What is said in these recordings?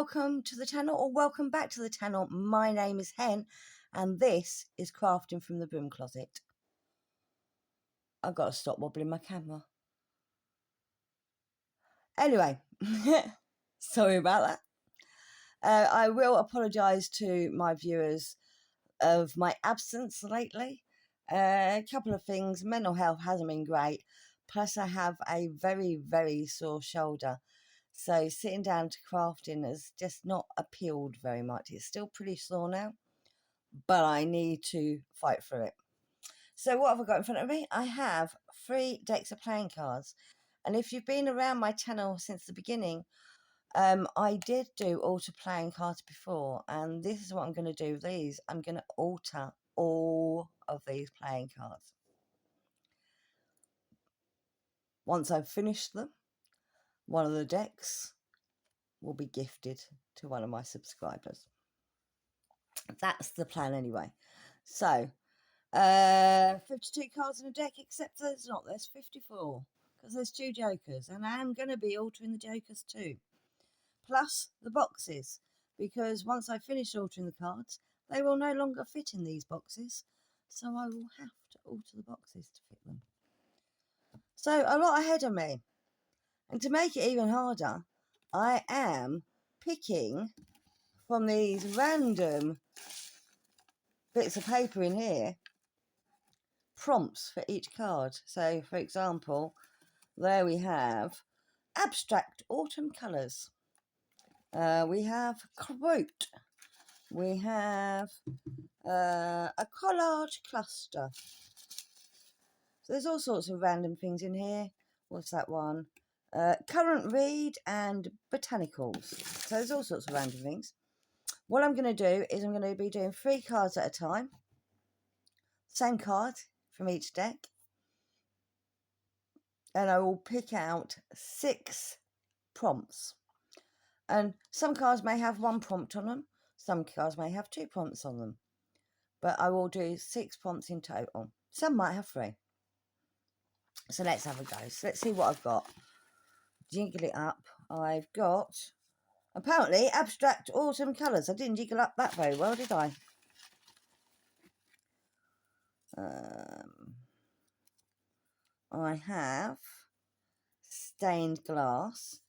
welcome to the channel, or welcome back to the channel. My name is Hen and this is Crafting from the Broom Closet. I've got to stop wobbling my camera. Anyway, sorry about that. I will apologise to my viewers of my absence lately. A couple of things. Mental health hasn't been great. Plus I have a very sore shoulder. So sitting down to crafting has just not appealed very much. It's still pretty sore now, but I need to fight through it. So what have I got in front of me? I have 3 decks of playing cards. And if you've been around my channel since the beginning, I did do alter playing cards before. And this is what I'm going to do with these. I'm going to alter all of these playing cards. Once I've finished them, one of the decks will be gifted to one of my subscribers. That's the plan anyway. So 52 cards in a deck, except there's not. There's 54 because there's 2 jokers, and I am going to be altering the jokers too, plus the boxes, because once I finish altering the cards, they will no longer fit in these boxes, so I will have to alter the boxes to fit them. So a lot ahead of me, and to make it even harder, I am picking from these random bits of paper in here prompts for each card. So for example, there we have abstract autumn colours, we have quote, we have a collage cluster. So there's all sorts of random things in here. What's that one? Current read and botanicals. So there's all sorts of random things. What I'm going to do is I'm going to be doing 3 cards at a time. Same card from each deck. And I will pick out 6 prompts. And some cards may have 1 prompt on them. Some cards may have 2 prompts on them. But I will do 6 prompts in total. Some might have 3. So let's have a go. So let's see what I've got. Jiggle it up. I've got, apparently, abstract autumn colours. I didn't jiggle up that very well, did I? I have stained glass.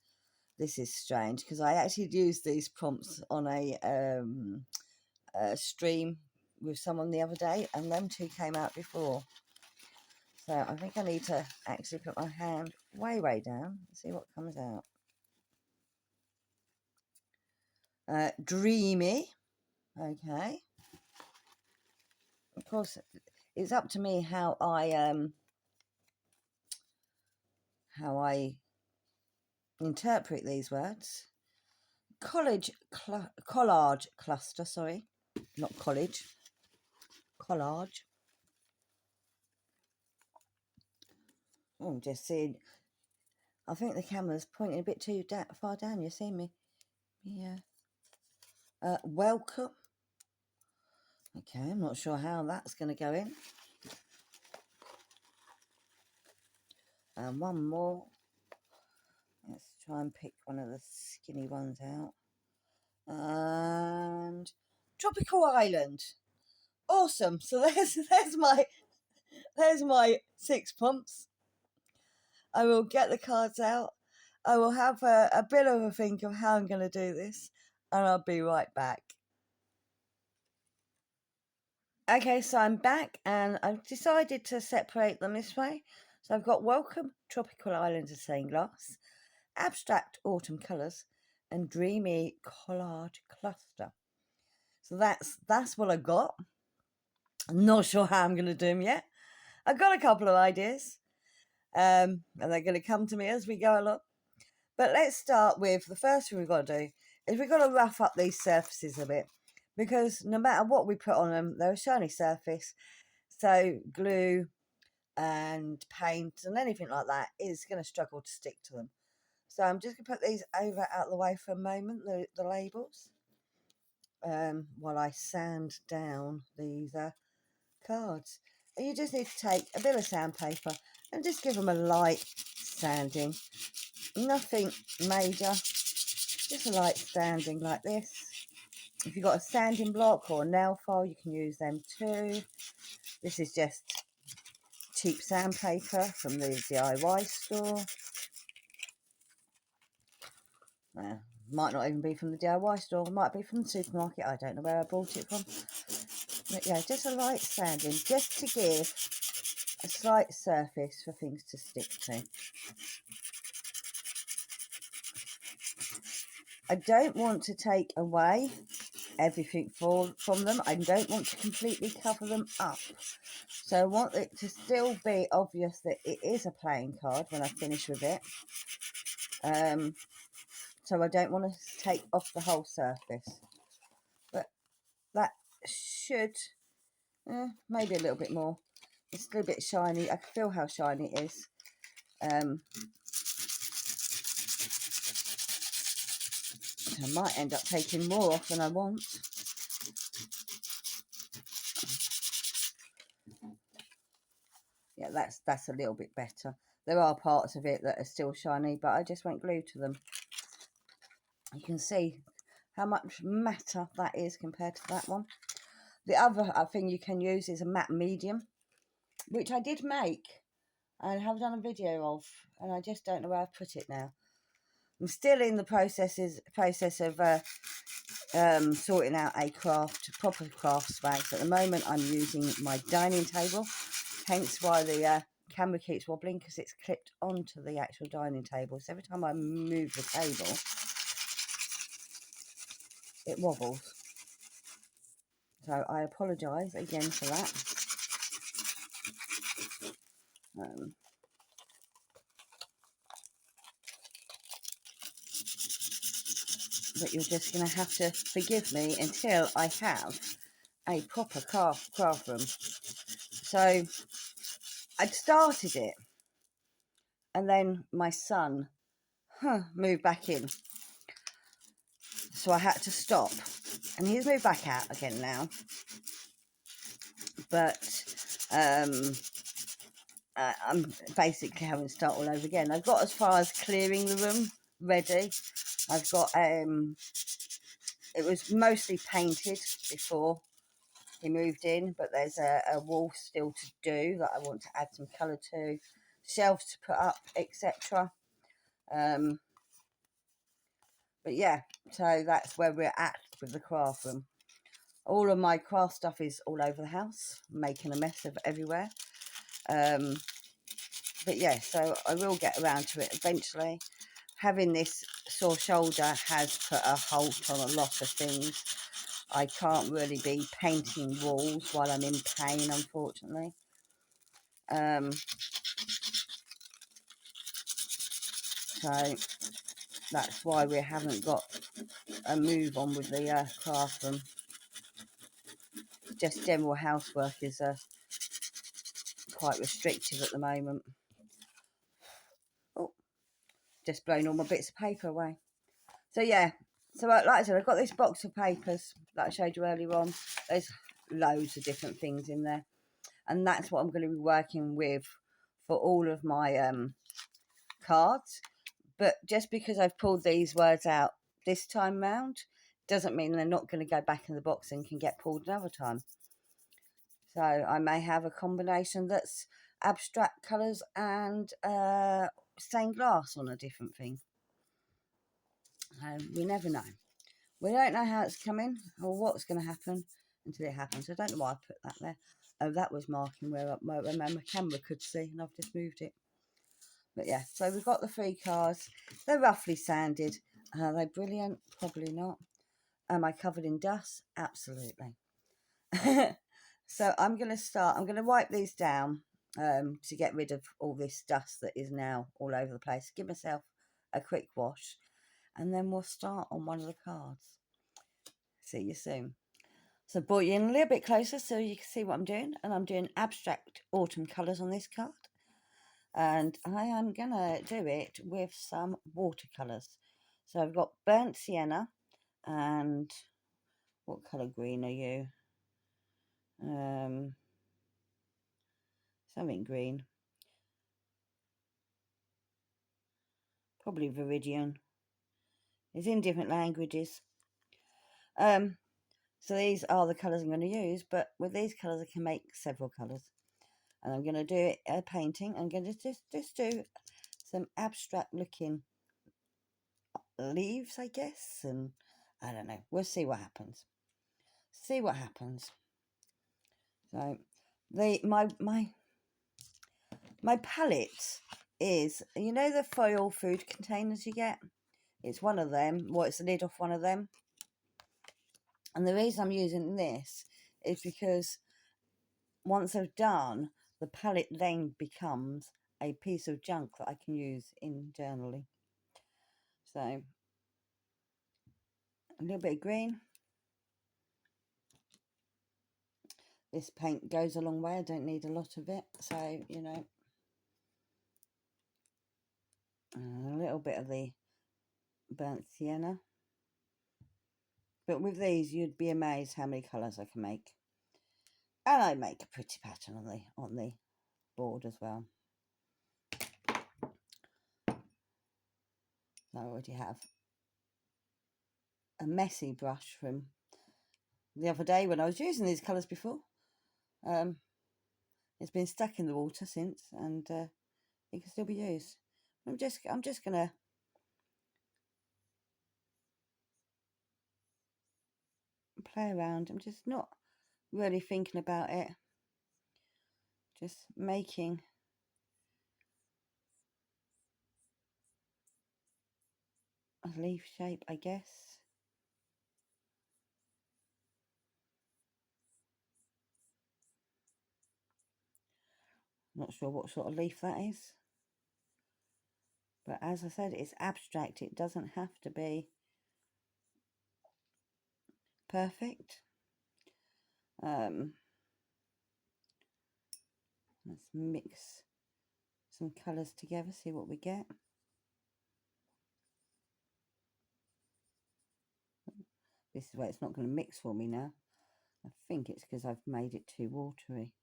This is strange because I actually used these prompts on a stream with someone the other day, and them 2 came out before. So I think I need to actually put my hand way down and see what comes out. Dreamy. Okay. Of course, it's up to me how I interpret these words. Collage cluster, sorry, not college. Collage. Oh, I'm just seeing. I think the camera's pointing a bit too far down. You see me? Yeah. Welcome. Okay, I'm not sure how that's going to go in. And one more. Let's try and pick one of the skinny ones out. And Tropical Island. Awesome. So there's my 6 prompts. I will get the cards out. I will have a bit of a think of how I'm going to do this, and I'll be right back. Okay, so I'm back, and I've decided to separate them this way. So I've got Welcome, Tropical Island of Stained Glass, Abstract Autumn Colours, and Dreamy Collage Cluster. So that's what I got. I'm not sure how I'm going to do them yet. I've got a couple of ideas, and they're going to come to me as we go along. But let's start with the first thing we've got to do is we've got to rough up these surfaces a bit, because no matter what we put on them, they're a shiny surface. So glue and paint and anything like that is going to struggle to stick to them. So I'm just going to put these over out of the way for a moment, the labels, while I sand down these cards. And you just need to take a bit of sandpaper and just give them a light sanding. Nothing major. just a light sanding like this. If you've got a sanding block or a nail file, you can use them too. This is just cheap sandpaper from the DIY store. Might not even be from the DIY store, might be from the supermarket. I don't know where I bought it from. But yeah, just a light sanding, just to give a slight surface for things to stick to. I don't want to take away everything from them. I don't want to completely cover them up. So I want it to still be obvious that it is a playing card when I finish with it. So I don't want to take off the whole surface. But that should, maybe a little bit more. It's still a bit shiny. I can feel how shiny it is. I might end up taking more off than I want. Yeah, that's a little bit better. There are parts of it that are still shiny, but I just went glue to them. You can see how much matter that is compared to that one. The other thing you can use is a matte medium, which I did make and have done a video of, and I just don't know where I've put it now. I'm still in the process of sorting out a proper craft swag. So at the moment I'm using my dining table, hence why the camera keeps wobbling, because it's clipped onto the actual dining table. So every time I move the table, it wobbles. So I apologise again for that. But you're just going to have to forgive me until I have a proper craft room. So I'd started it, and then my son moved back in, so I had to stop, and he's moved back out again now. But I'm basically having to start all over again. I've got as far as clearing the room ready. I've got it was mostly painted before he moved in, but there's a wall still to do that I want to add some colour to, shelves to put up, etc. But yeah, so that's where we're at with the craft room. All of my craft stuff is all over the house, making a mess of everywhere. But yeah, so I will get around to it eventually. Having this sore shoulder has put a halt on a lot of things. I can't really be painting walls while I'm in pain, unfortunately. So that's why we haven't got a move on with the craft room. Just general housework is quite restrictive at the moment. Oh, just blown all my bits of paper away. So yeah, so like I said, I've got this box of papers that I showed you earlier on. There's loads of different things in there, and that's what I'm going to be working with for all of my cards. But just because I've pulled these words out this time round doesn't mean they're not going to go back in the box and can get pulled another time. So I may have a combination that's abstract colours and stained glass on a different thing. We never know. We don't know how it's coming or what's going to happen until it happens. I don't know why I put that there. Oh, that was marking where my camera could see, and I've just moved it. But yeah, so we've got the 3 cards. They're roughly sanded. Are they brilliant? Probably not. Am I covered in dust? Absolutely. So I'm going to wipe these down to get rid of all this dust that is now all over the place. Give myself a quick wash, and then we'll start on one of the cards. See you soon. So brought you in a little bit closer so you can see what I'm doing, and I'm doing abstract autumn colours on this card. And I am going to do it with some watercolours. So I've got burnt sienna, and what colour green are you? Something green. Probably Viridian. It's in different languages. So these are the colours I'm going to use, but with these colours I can make several colours. And I'm going to do it a painting. I'm going to just do some abstract looking leaves, I guess, and I don't know. We'll see what happens. See what happens. So my palette is, you know, the foil food containers you get? It's one of them. Well, it's the lid off one of them. And the reason I'm using this is because once I've done, the palette then becomes a piece of junk that I can use internally. So a little bit of green. This paint goes a long way. I don't need a lot of it. So, you know, a little bit of the burnt sienna. But with these, you'd be amazed how many colours I can make. And I make a pretty pattern on the board as well. So I already have a messy brush from the other day when I was using these colours before. It's been stuck in the water since, and it can still be used. I'm just gonna play around. I'm just not really thinking about it. Just making a leaf shape, I guess. Not sure what sort of leaf that is. But as I said, it's abstract. It doesn't have to be perfect. Let's mix some colours together, see what we get. This is where it's not going to mix for me now. I think it's because I've made it too watery,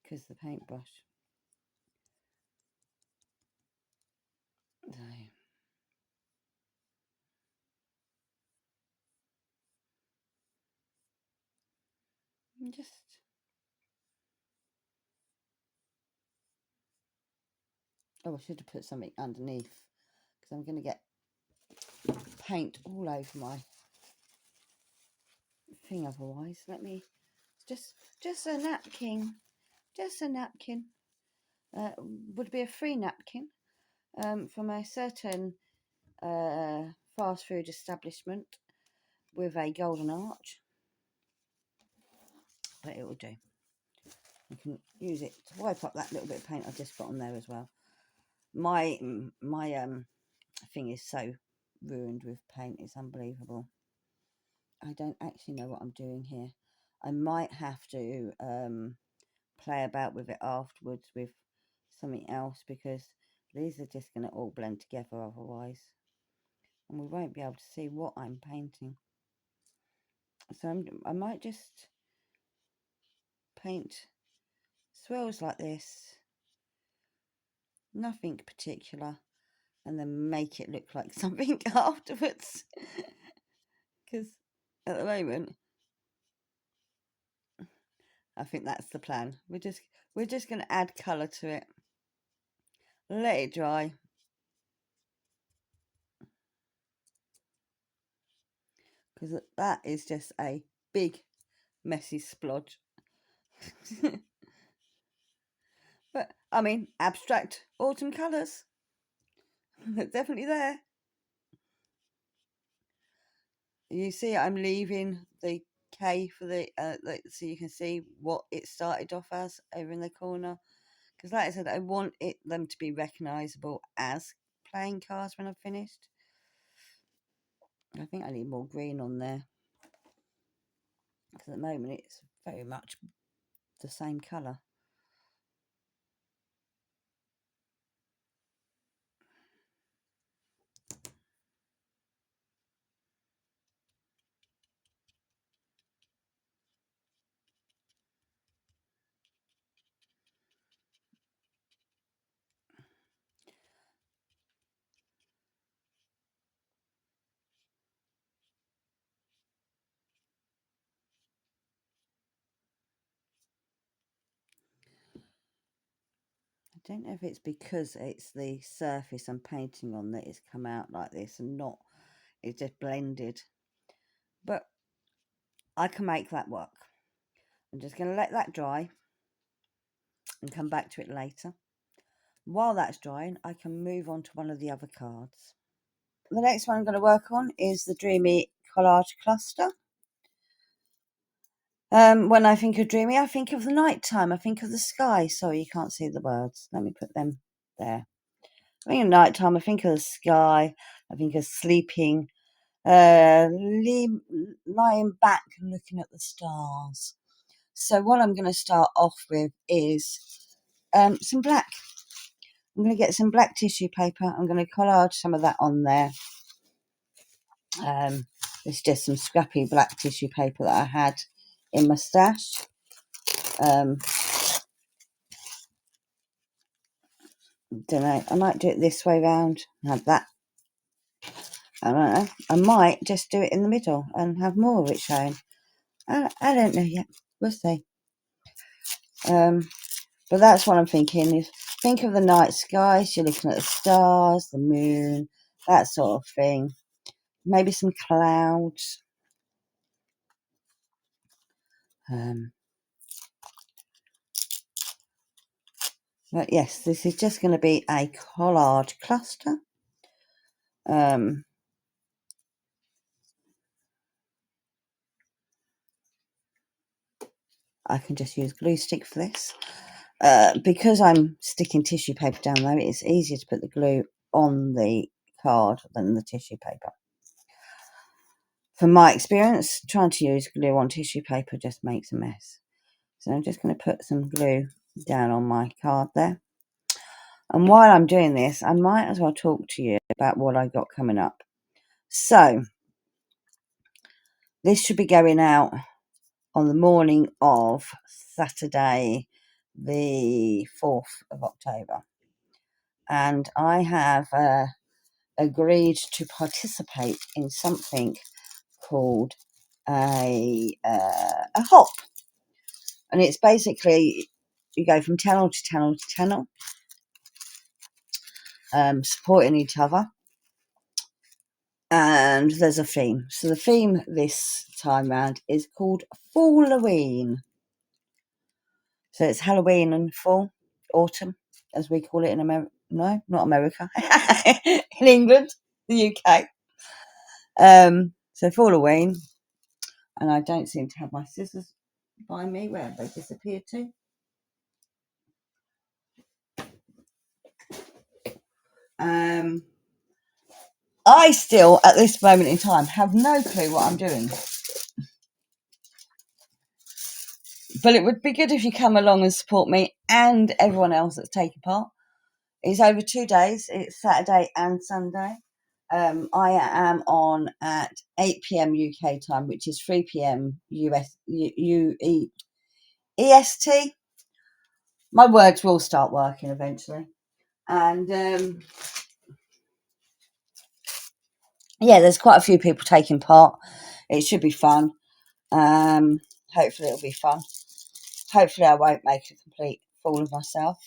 because the paintbrush. So. Just I should have put something underneath, because I'm going to get paint all over my thing otherwise. Let me just a napkin, just a napkin. Would be a free napkin from a certain fast food establishment with a golden arch, but it will do. You can use it to wipe up that little bit of paint I just got on there as well. My thing is so ruined with paint, it's unbelievable. I don't actually know what I'm doing here. I might have to play about with it afterwards with something else, because these are just going to all blend together otherwise, and we won't be able to see what I'm painting. So I might just paint swirls like this, nothing particular, and then make it look like something afterwards. Because at the moment, I think that's the plan. We're just going to add colour to it, let it dry, because that is just a big messy splodge. But I mean, abstract autumn colours, they're definitely there. You see, I'm leaving the K for the so you can see what it started off as over in the corner, because like I said, I want them to be recognisable as playing cards when I've finished. I think I need more green on there, because at the moment it's very much the same colour. don't know if it's because it's the surface I'm painting on that it's come out like this and not, it's just blended. But I can make that work. I'm just going to let that dry and come back to it later. While that's drying, I can move on to one of the other cards. The next one I'm going to work on is the Dreamy Collage Cluster. When I think of dreamy, I think of the night time. I think of the sky. Sorry, you can't see the words. Let me put them there. I think of night time. I think of the sky. I think of sleeping, lying back and looking at the stars. So what I'm going to start off with is some black. I'm going to get some black tissue paper. I'm going to collage some of that on there. It's just some scrappy black tissue paper that I had in my stash. Don't know. I might do it this way round. Have that. I don't know. I might just do it in the middle and have more of it showing. I don't know yet. We'll see. But that's what I'm thinking. Is think of the night sky. So you're looking at the stars, the moon, that sort of thing. Maybe some clouds. But yes, this is just going to be a collage cluster. I can just use glue stick for this. Because I'm sticking tissue paper down there, it's easier to put the glue on the card than the tissue paper. From my experience, trying to use glue on tissue paper just makes a mess. So I'm just going to put some glue down on my card there. And while I'm doing this, I might as well talk to you about what I got coming up. So this should be going out on the morning of Saturday, the 4th of October. And I have agreed to participate in something called a hop. And it's basically, you go from channel to channel to channel, supporting each other. And there's a theme. So the theme this time round is called Falloween. So it's Halloween and fall, autumn, as we call it in America. No, not America. In England, the UK. So Falloween. And I don't seem to have my scissors by me. Where have they disappeared to? I still, at this moment in time, have no clue what I'm doing. But it would be good if you come along and support me and everyone else that's taking part. It's over 2 days. It's Saturday and Sunday. I am on at 8 p.m. UK time, which is 3 p.m. EST. My words will start working eventually. And yeah, there's quite a few people taking part. It should be fun. Hopefully it'll be fun. Hopefully I won't make a complete fool of myself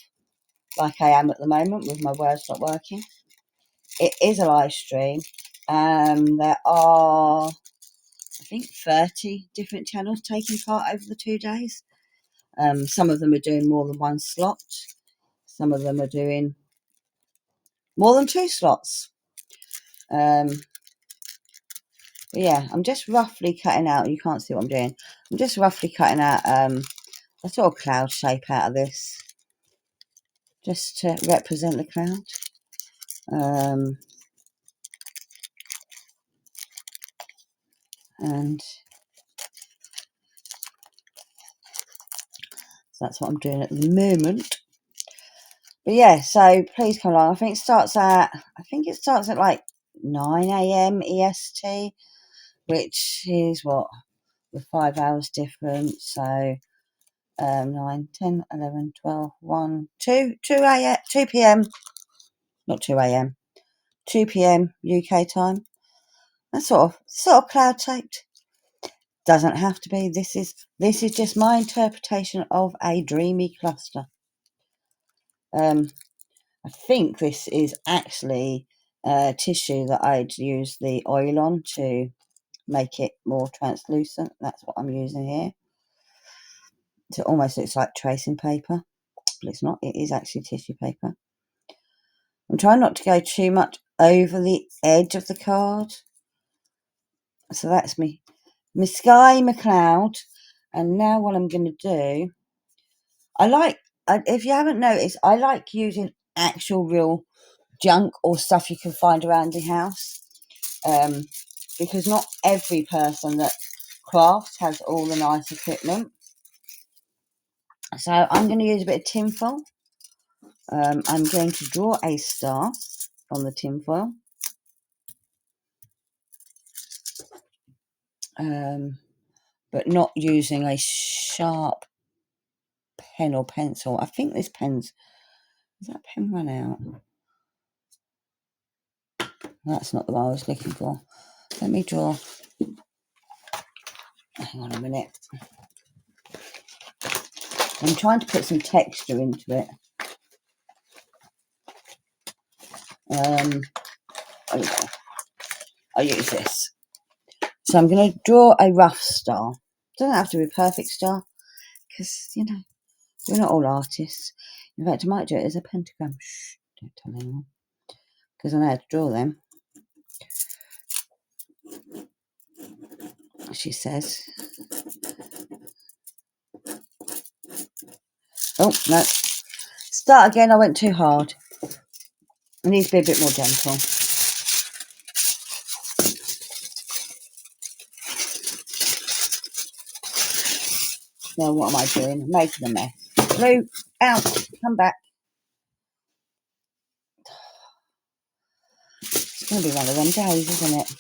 like I am at the moment with my words not working. It is a live stream. There are, I think, 30 different channels taking part over the 2 days. Some of them are doing more than one slot. Some of them are doing more than 2 slots. Yeah, I'm just roughly cutting out, you can't see what I'm doing. I'm just roughly cutting out a sort of cloud shape out of this, just to represent the cloud. And so that's what I'm doing at the moment. But yeah, so please come along. I think it starts at like 9 a.m. EST, which is what, with 5 hours difference. So 9, 10, 11, 12, 1, 2 p.m. Not 2 a.m. 2 p.m. UK time. That's sort of cloud shaped. Doesn't have to be. This is just my interpretation of a dreamy cluster. I think this is actually tissue that I'd use the oil on to make it more translucent. That's what I'm using here. So it almost looks like tracing paper, but it's not. It is actually tissue paper. I'm trying not to go too much over the edge of the card. So that's me sky, my cloud. And now what I'm going to do, if you haven't noticed, I like using actual real junk or stuff you can find around the house. Because not every person that crafts has all the nice equipment. So I'm going to use a bit of tinfoil. I'm going to draw a star on the tinfoil. But not using a sharp pen or pencil. I think this pen's... Has that pen run out? That's not the one I was looking for. Let me draw... Hang on a minute. I'm trying to put some texture into it. I'll use this. So I'm going to draw a rough star. Doesn't have to be a perfect star, because, you know, we're not all artists. In fact, I might do it as a pentagram. Shh, don't tell anyone, because I know how to draw them. She says. Oh, no. Start again. I went too hard. It needs to be a bit more gentle. Now, what am I doing? I'm making a mess. Blue, out. Come back. It's going to be one of them days, isn't it?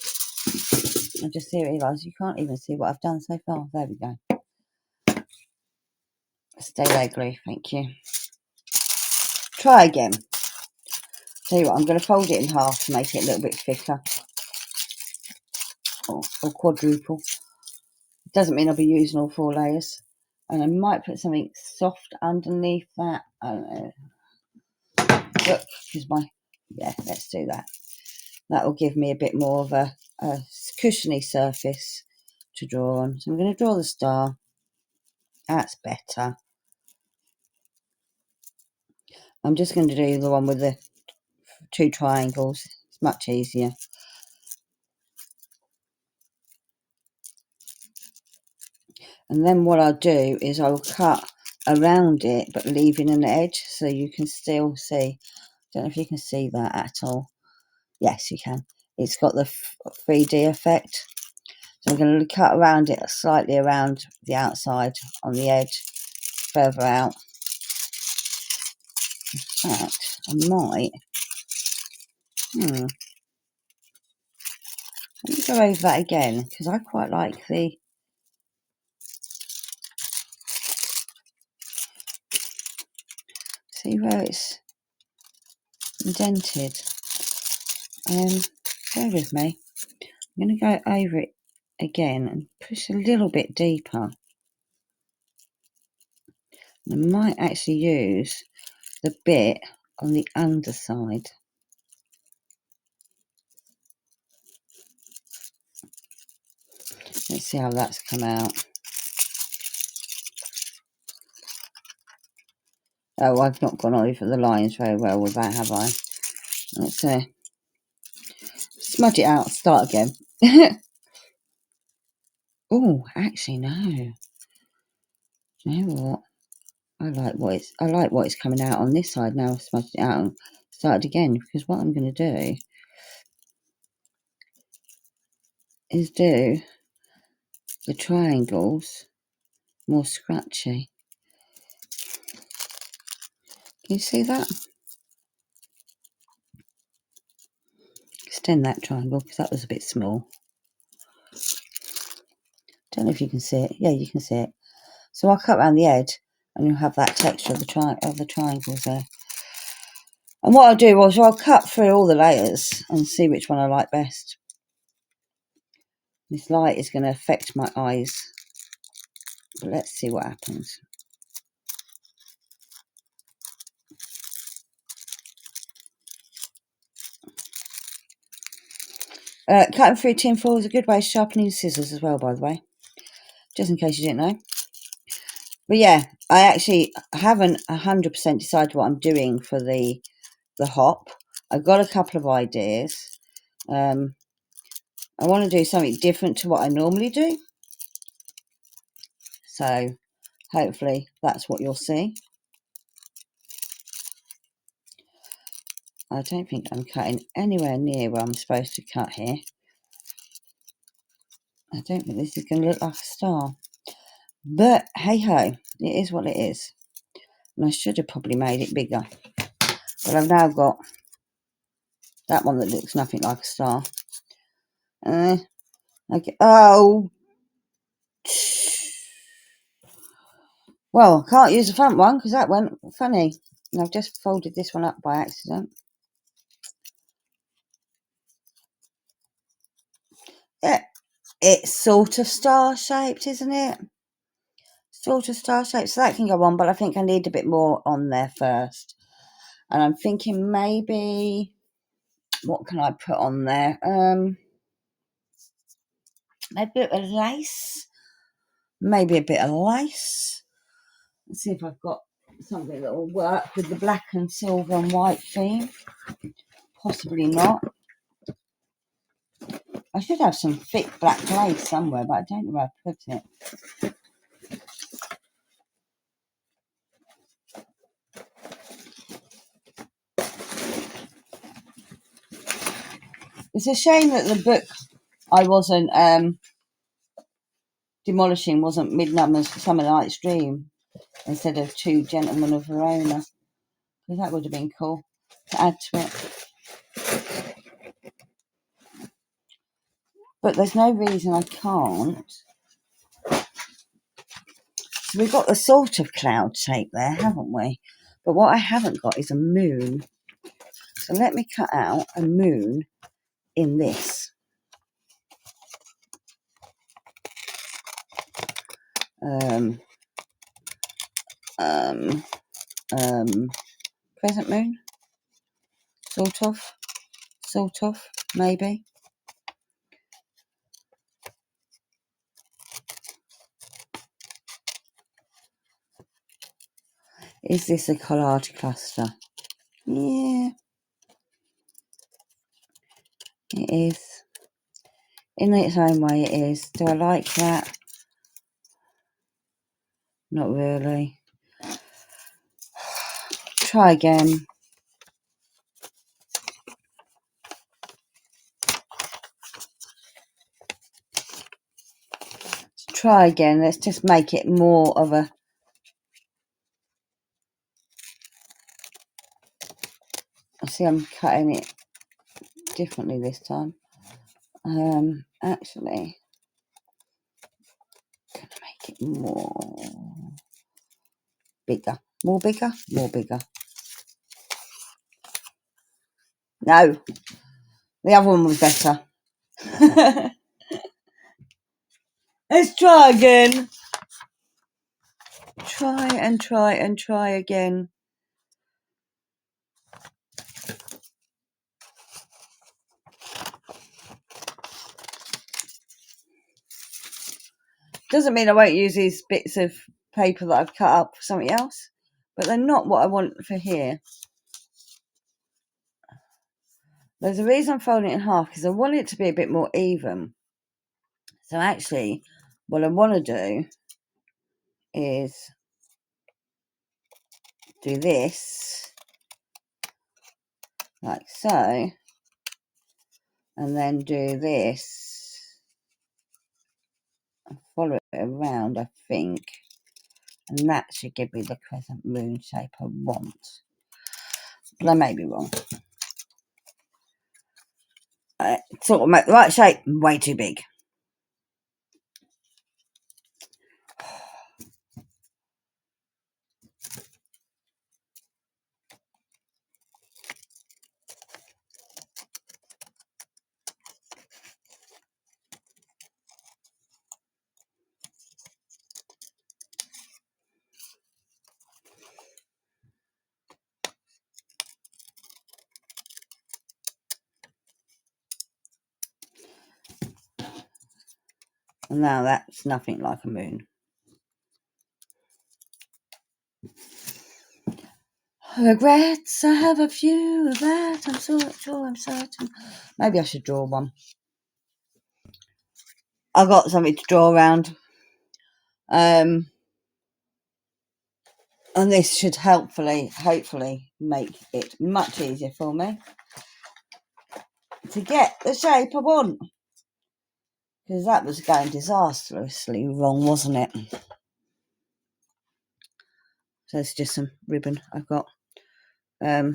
I just realised you can't even see what I've done so far. There we go. Stay there, glue. Thank you. Try again. Tell you what, I'm going to fold it in half to make it a little bit thicker. Or quadruple. It doesn't mean I'll be using all 4 layers. And I might put something soft underneath that. I don't know. Look, here's my... Yeah, let's do that. That will give me a bit more of a cushiony surface to draw on. So I'm going to draw the star. That's better. I'm just going to do the one with the 2 triangles. It's much easier. And then what I'll do is I'll cut around it, but leaving an edge so you can still see. Don't know if you can see that at all. Yes, you can. It's got the 3D effect. So I'm going to cut around it, slightly around the outside on the edge, further out. In fact, I might... Let me go over that again, because I quite like the... See where it's indented? Bear with me. I'm going to go over it again and push a little bit deeper. I might actually use the bit on the underside. Let's see how that's come out. Oh, I've not gone over the lines very well with that, have I? Let's smudge it out, start again. Oh, actually no. You know what? I like what it's coming out on this side now. I've smudged it out and started again, because what I'm going to do is do the triangles more scratchy. Can you see that? Extend that triangle, because that was a bit small. Don't know if you can see it. Yeah, you can see it. So I'll cut around the edge, and you'll have that texture of the triangles there. And what I'll do is I'll cut through all the layers and see which one I like best. This light is going to affect my eyes, but let's see what happens. Cutting through tin foil is a good way of sharpening scissors as well, by the way, just in case you didn't know. But yeah, I actually haven't 100% decided what I'm doing for the hop. I've got a couple of ideas. I want to do something different to what I normally do. So hopefully that's what you'll see. I don't think I'm cutting anywhere near where I'm supposed to cut here. I don't think this is going to look like a star. But hey ho, it is what it is. And I should have probably made it bigger. But I've now got that one that looks nothing like a star. Okay. Oh. Well, I can't use the front one because that went funny. And I've just folded this one up by accident. Yeah, it's sort of star-shaped, isn't it? Sort of star-shaped. So that can go on, but I think I need a bit more on there first. And I'm thinking maybe, what can I put on there? Maybe a bit of lace. Maybe a bit of lace. Let's see if I've got something that will work with the black and silver and white theme. Possibly not. I should have some thick black lace somewhere, but I don't know where I put it. It's a shame that the book I wasn't demolishing wasn't Midsummer Night's Dream instead of Two Gentlemen of Verona, because that would have been cool to add to it. But there's no reason I can't. So we've got the sort of cloud shape there, haven't we? But what I haven't got is a moon. So let me cut out a moon in this. Crescent moon, sort of, maybe. Is this a collage cluster? Yeah, it is. In its own way, it is. Do I like that? Not really. Try again. Try again. Let's just make it more of a... I see I'm cutting it differently this time. Actually, I'm going to make it more bigger. More bigger? More bigger. No. The other one was better. Let's try again. Try and try and try again. Doesn't mean I won't use these bits of paper that I've cut up for something else, but they're not what I want for here. There's a reason I'm folding it in half, because I want it to be a bit more even. So actually, what I want to do is do this, like so, and then do this, and follow it around, I think, and that should give me the crescent moon shape I want. But I may be wrong. Sort of make the right shape, way too big. And now that's nothing like a moon. Regrets, I have a few of that. I'm so sure, I'm certain. Maybe I should draw one. I've got something to draw around. And this should hopefully make it much easier for me to get the shape I want. Because that was going disastrously wrong, wasn't it? So it's just some ribbon I've got. I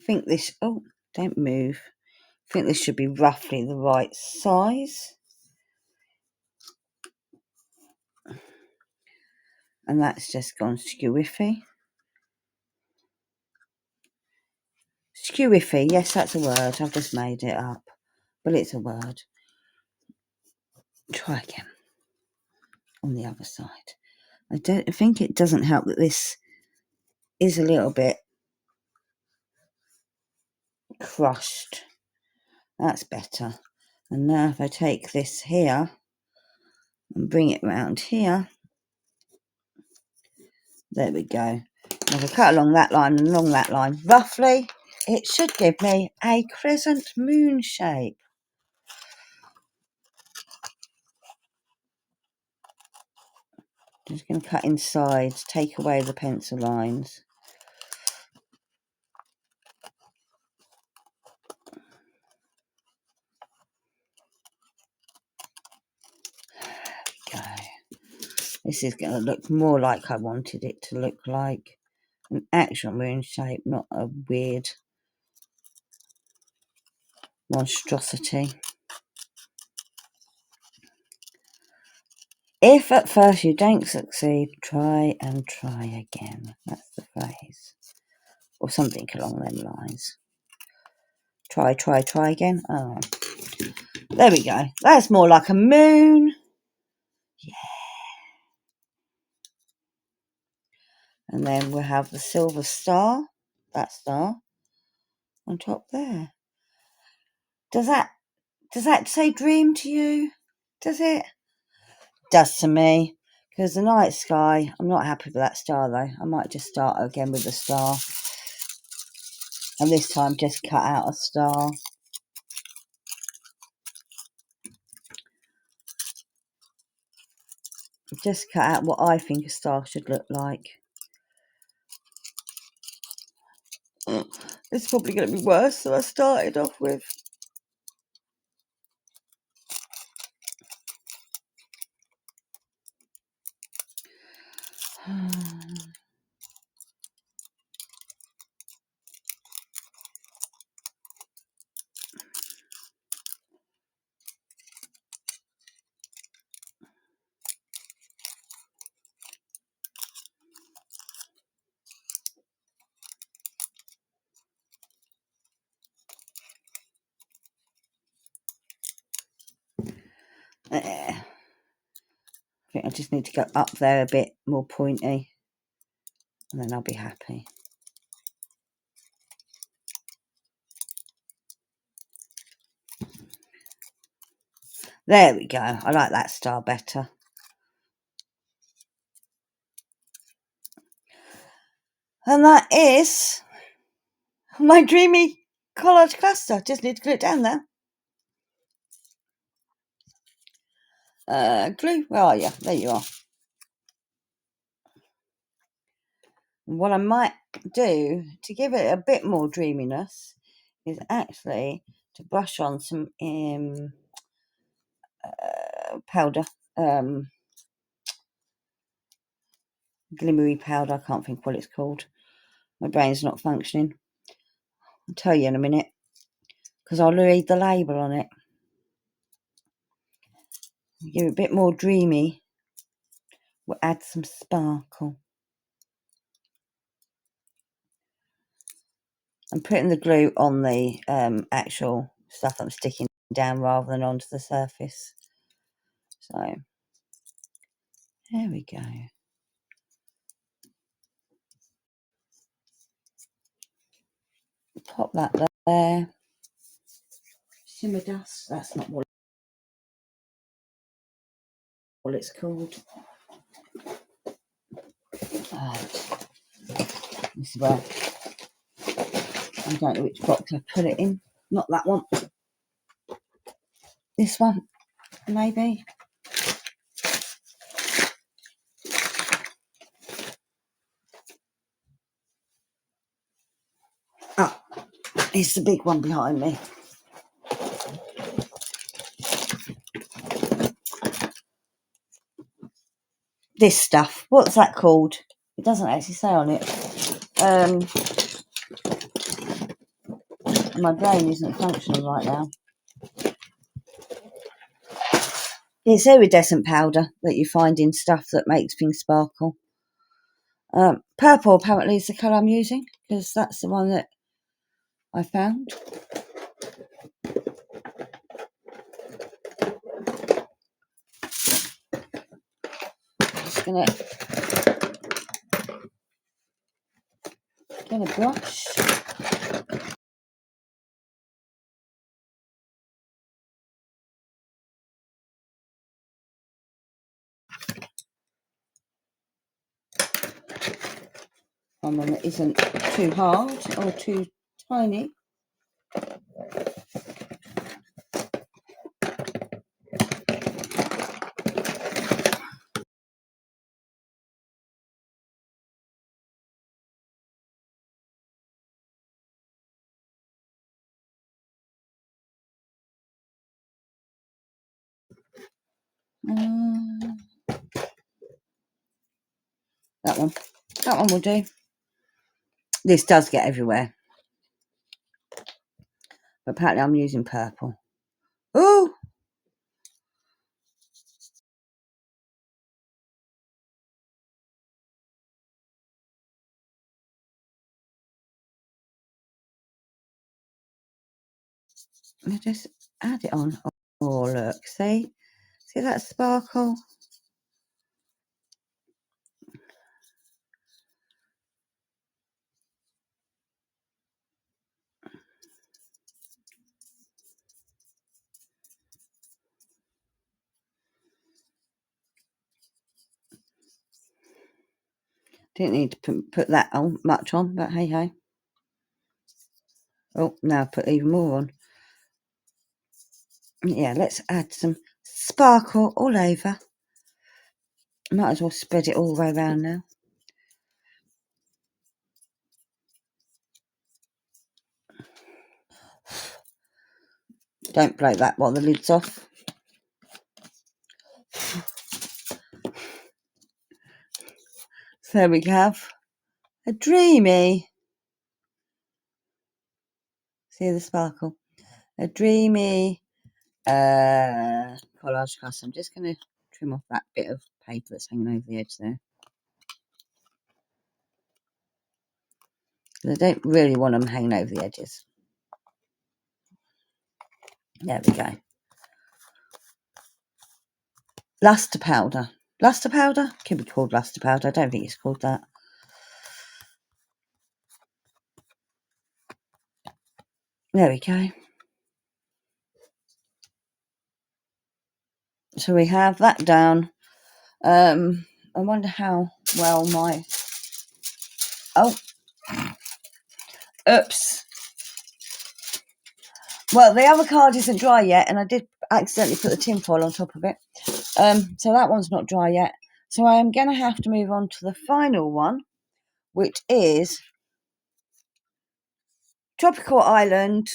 think this, oh, don't move. I think this should be roughly the right size. And that's just gone skewiffy. Skewiffy, yes, that's a word. I've just made it up. But it's a word. Try again. On the other side. I think it doesn't help that this is a little bit crushed. That's better. And now if I take this here and bring it round here, there we go. If I cut along that line and along that line, roughly, it should give me a crescent moon shape. Just going to cut inside, take away the pencil lines. There we go. This is going to look more like I wanted it to look like. An actual moon shape, not a weird monstrosity. If at first you don't succeed, try and try again. That's the phrase. Or something along them lines. Try again. Oh, there we go. That's more like a moon. Yeah. And then we'll have the silver star, that star, on top there. Does that say dream to you? Does it? Does to me. Because the night sky, I'm not happy with that star though. I might just start again with the star. And this time just cut out a star. Just cut out what I think a star should look like. It's probably going to be worse than I started off with. I think I just need to go up there a bit more pointy, and then I'll be happy. There we go. I like that star better. And that is my dreamy collage cluster. Just need to glue it down there. Glue, where are you? There you are. What I might do to give it a bit more dreaminess is actually to brush on some powder, glimmery powder. I can't think what it's called. My brain's not functioning. I'll tell you in a minute because I'll read the label on it. Give it a bit more dreamy. We'll add some sparkle. I'm putting the glue on the actual stuff I'm sticking down rather than onto the surface. So there we go. Pop that there. Shimmer dust. That's not what what it's called. This is where I don't know which box I put it in. Not that one. This one, maybe. Oh, it's the big one behind me. This stuff, what's that called? It doesn't actually say on it. My brain isn't functional right now. It's iridescent powder that you find in stuff that makes things sparkle. Purple apparently is the colour I'm using, because that's the one that I found. Just gonna get a brush. One that isn't too hard or too tiny. That one will do. This does get everywhere, but apparently I'm using purple. Ooh! I just add it on. Oh, look, see that sparkle? Didn't need to put that on much on, but hey ho. Oh, now I've put even more on. Yeah, let's add some sparkle all over. Might as well spread it all the way around now. Don't break that while the lid's off. So there we have a dreamy, see the sparkle, a dreamy collage cast. I'm just going to trim off that bit of paper that's hanging over the edge there. I don't really want them hanging over the edges. There we go. Luster powder. Luster powder? Can be called luster powder. I don't think it's called that. There we go. So we have that down. I wonder how well my... Oh. Oops. Well, the other card isn't dry yet, and I did accidentally put the tin foil on top of it. So that one's not dry yet. So I am going to have to move on to the final one, which is Tropical Island,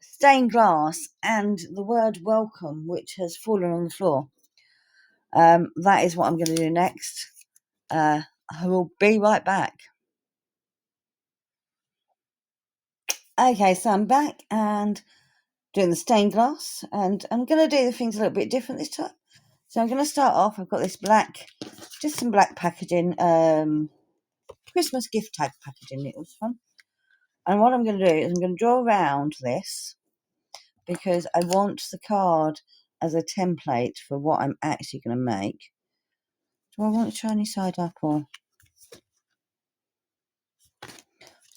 stained glass, and the word welcome, which has fallen on the floor. That is what I'm going to do next. I will be right back. Okay, so I'm back and doing the stained glass, and I'm going to do the things a little bit different this time. So I'm going to start off. I've got this black, just some black packaging, Christmas gift tag packaging. It was fun. And what I'm going to do is I'm going to draw around this, because I want the card as a template for what I'm actually going to make. Do I want the shiny side up, or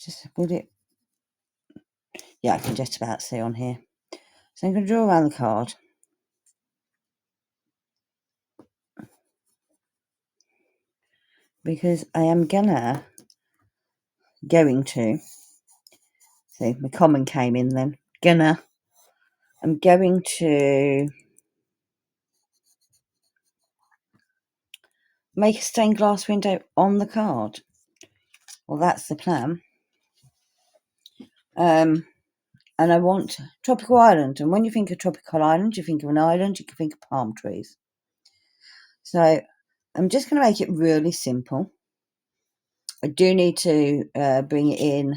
just would it? Yeah, I can just about see on here. So I'm going to draw around the card. because I am going to, see, my comment came in then, I'm going to make a stained glass window on the card. Well, that's the plan. And I want tropical island. And when you think of tropical island, you think of an island, you can think of palm trees. So I'm just going to make it really simple. I do need to bring it in.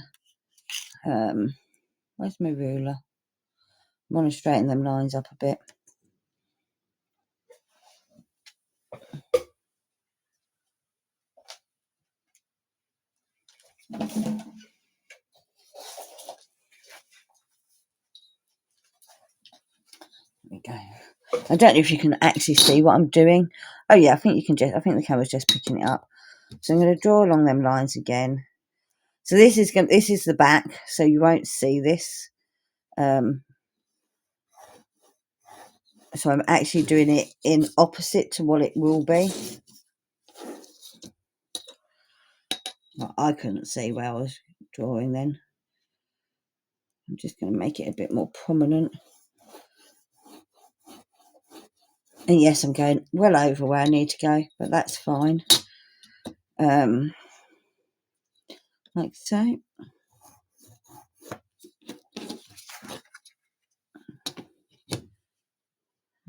Where's my ruler? I want to straighten them lines up a bit. There we go. I don't know if you can actually see what I'm doing. Oh yeah, I think you can just. I think the camera's just picking it up. So I'm going to draw along them lines again. So this is the back, so you won't see this. So I'm actually doing it in opposite to what it will be. Well, I couldn't see where I was drawing then. I'm just going to make it a bit more prominent. And yes, I'm going well over where I need to go, but that's fine. Like so.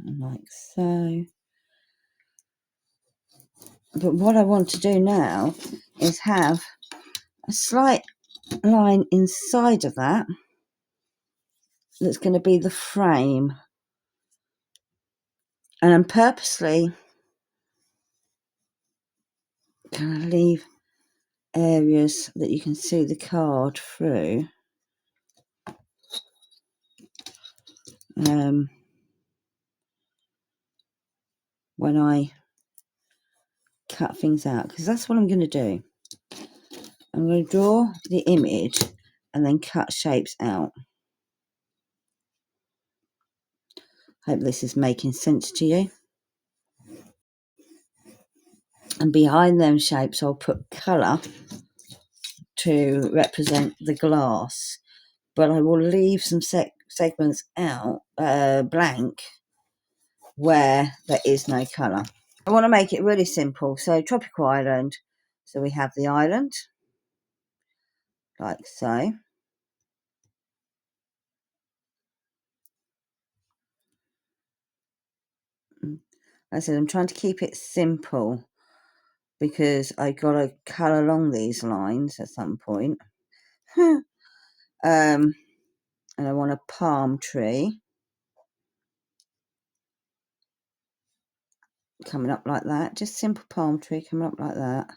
And like so. But what I want to do now is have a slight line inside of that that's going to be the frame. And I'm purposely going to leave areas that you can see the card through. When I cut things out, because that's what I'm going to do. I'm going to draw the image and then cut shapes out. Hope this is making sense to you. And behind them shapes I'll put colour to represent the glass, but I will leave some segments out blank where there is no colour. I want to make it really simple. So tropical island, so we have the island like so. I said I'm trying to keep it simple because I got to cut along these lines at some point. And I want a palm tree coming up like that. Just simple palm tree coming up like that.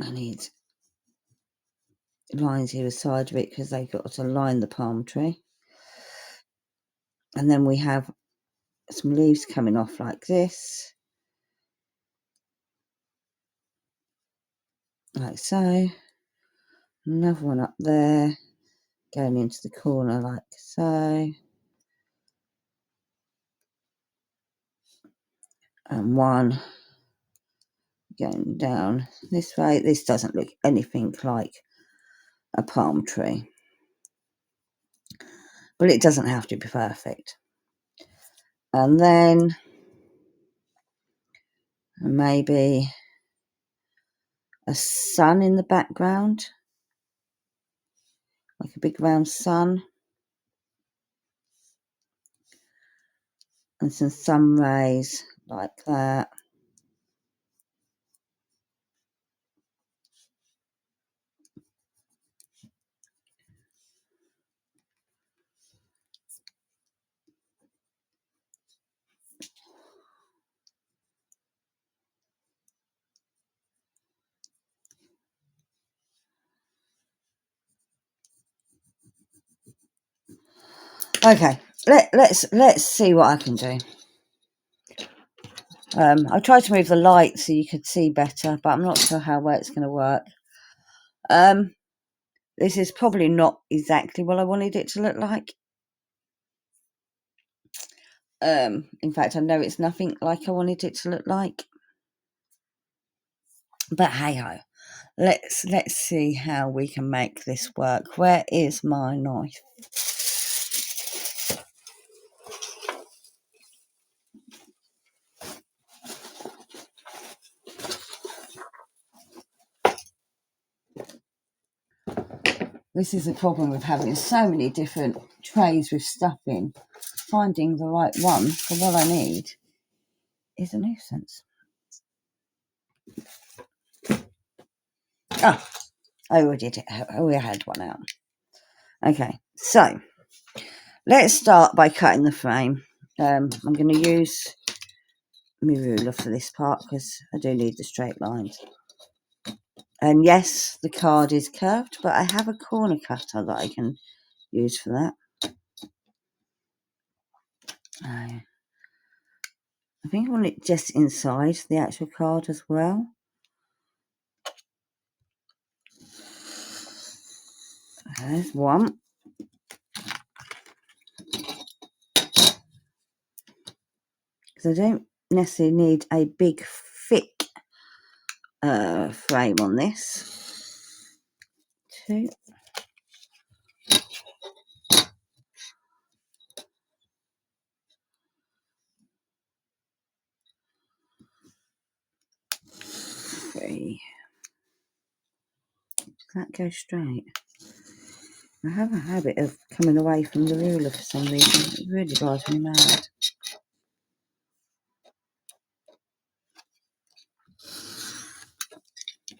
I need lines either side of it because they got to line the palm tree. And then we have some leaves coming off like this. Like so. Another one up there. Going into the corner like so. And one going down this way. This doesn't look anything like a palm tree. But it doesn't have to be perfect. And then maybe a sun in the background. Like a big round sun. And some sun rays like that. Okay, let's see what I can do. I tried to move the light so you could see better, but I'm not sure how well it's going to work. This is probably not exactly what I wanted it to look like. In fact, I know it's nothing like I wanted it to look like. But hey ho, let's see how we can make this work. Where is my knife? This is the problem with having so many different trays with stuff in. Finding the right one for what I need is a nuisance. Oh, I already had one out. Okay, so let's start by cutting the frame. I'm going to use my ruler for this part because I do need the straight lines. And yes, the card is curved, but I have a corner cutter that I can use for that. I think I want it just inside the actual card as well. There's one. Because I don't necessarily need a big, thick frame on this. 2. 3. Does that go straight? I have a habit of coming away from the ruler for some reason. It really drives me mad.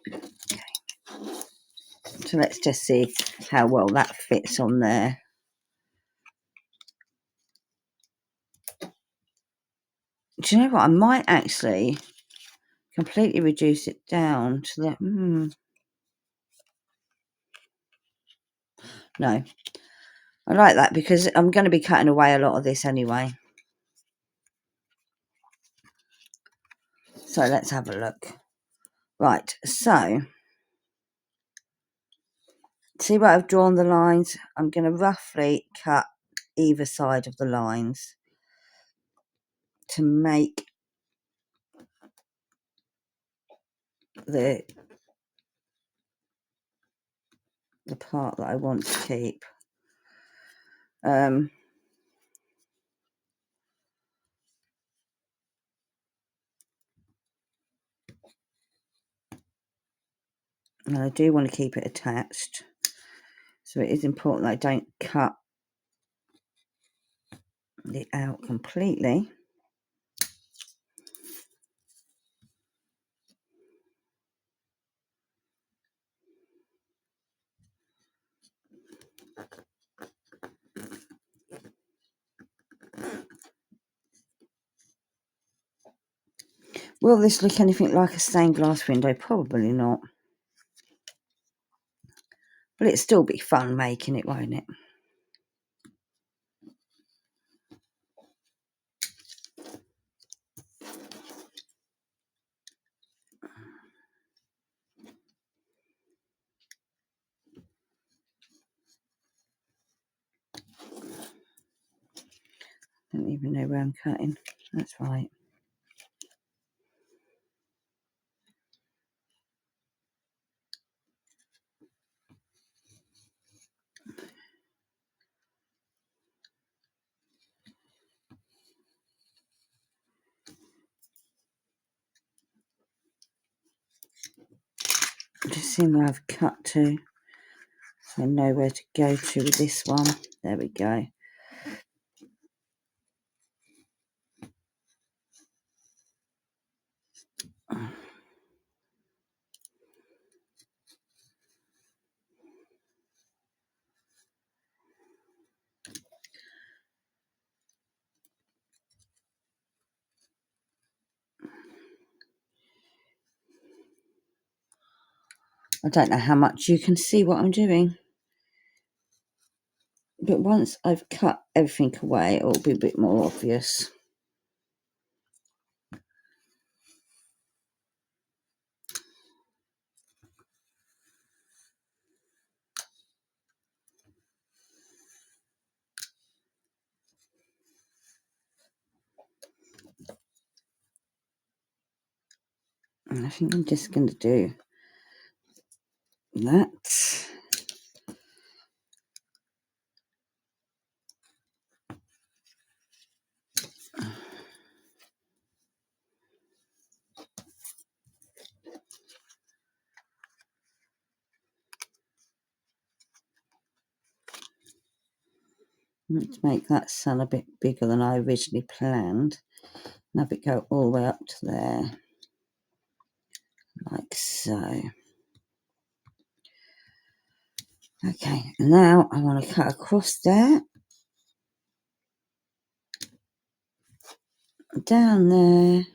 Okay. So let's just see how well that fits on there. Do you know what? I might actually completely reduce it down to that. No. I like that because I'm going to be cutting away a lot of this anyway. So let's have a look. Right, so see where I've drawn the lines? I'm going to roughly cut either side of the lines to make the part that I want to keep. And I do want to keep it attached. So it is important that I don't cut it out completely. Will this look anything like a stained glass window? Probably not. But it'll still be fun making it, won't it? I don't even know where I'm cutting. That's right. Just seeing where I've cut to, so I know where to go to with this one. There we go. I don't know how much you can see what I'm doing, but once I've cut everything away, it will be a bit more obvious. I think I'm just going to do that. Let's make that sun a bit bigger than I originally planned. And have it go all the way up to there. Like so. Okay, now I want to cut across there. Down there.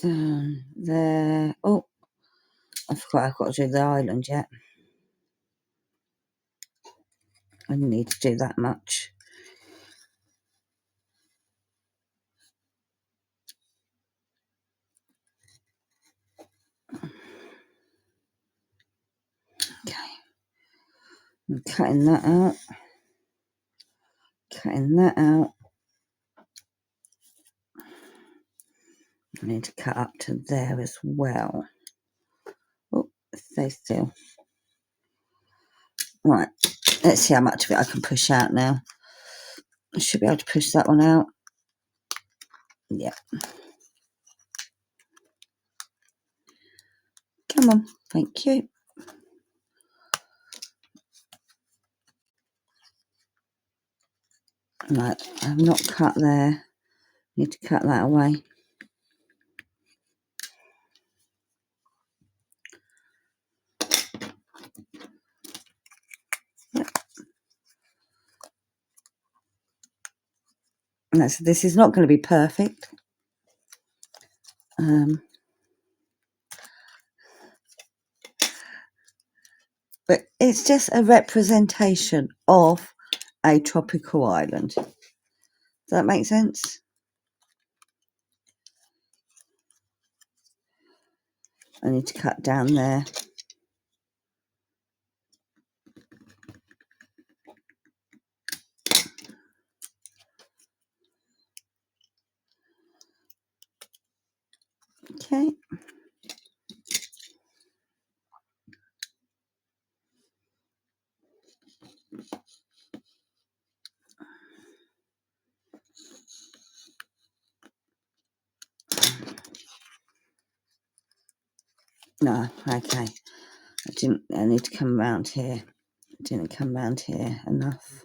Down there. Oh, I forgot I've got to do the island yet. I didn't need to do that much. Okay. I'm cutting that out. Cutting that out. I need to cut up to there as well. Oh, stay still. Right, let's see how much of it I can push out now. I should be able to push that one out. Yeah. Come on, thank you. Right, I've not cut there. Need to cut that away. Yep. This is not going to be perfect. But it's just a representation of a tropical island. Does that make sense? I need to cut down there. Okay. No, okay. I need to come around here. I didn't come around here enough.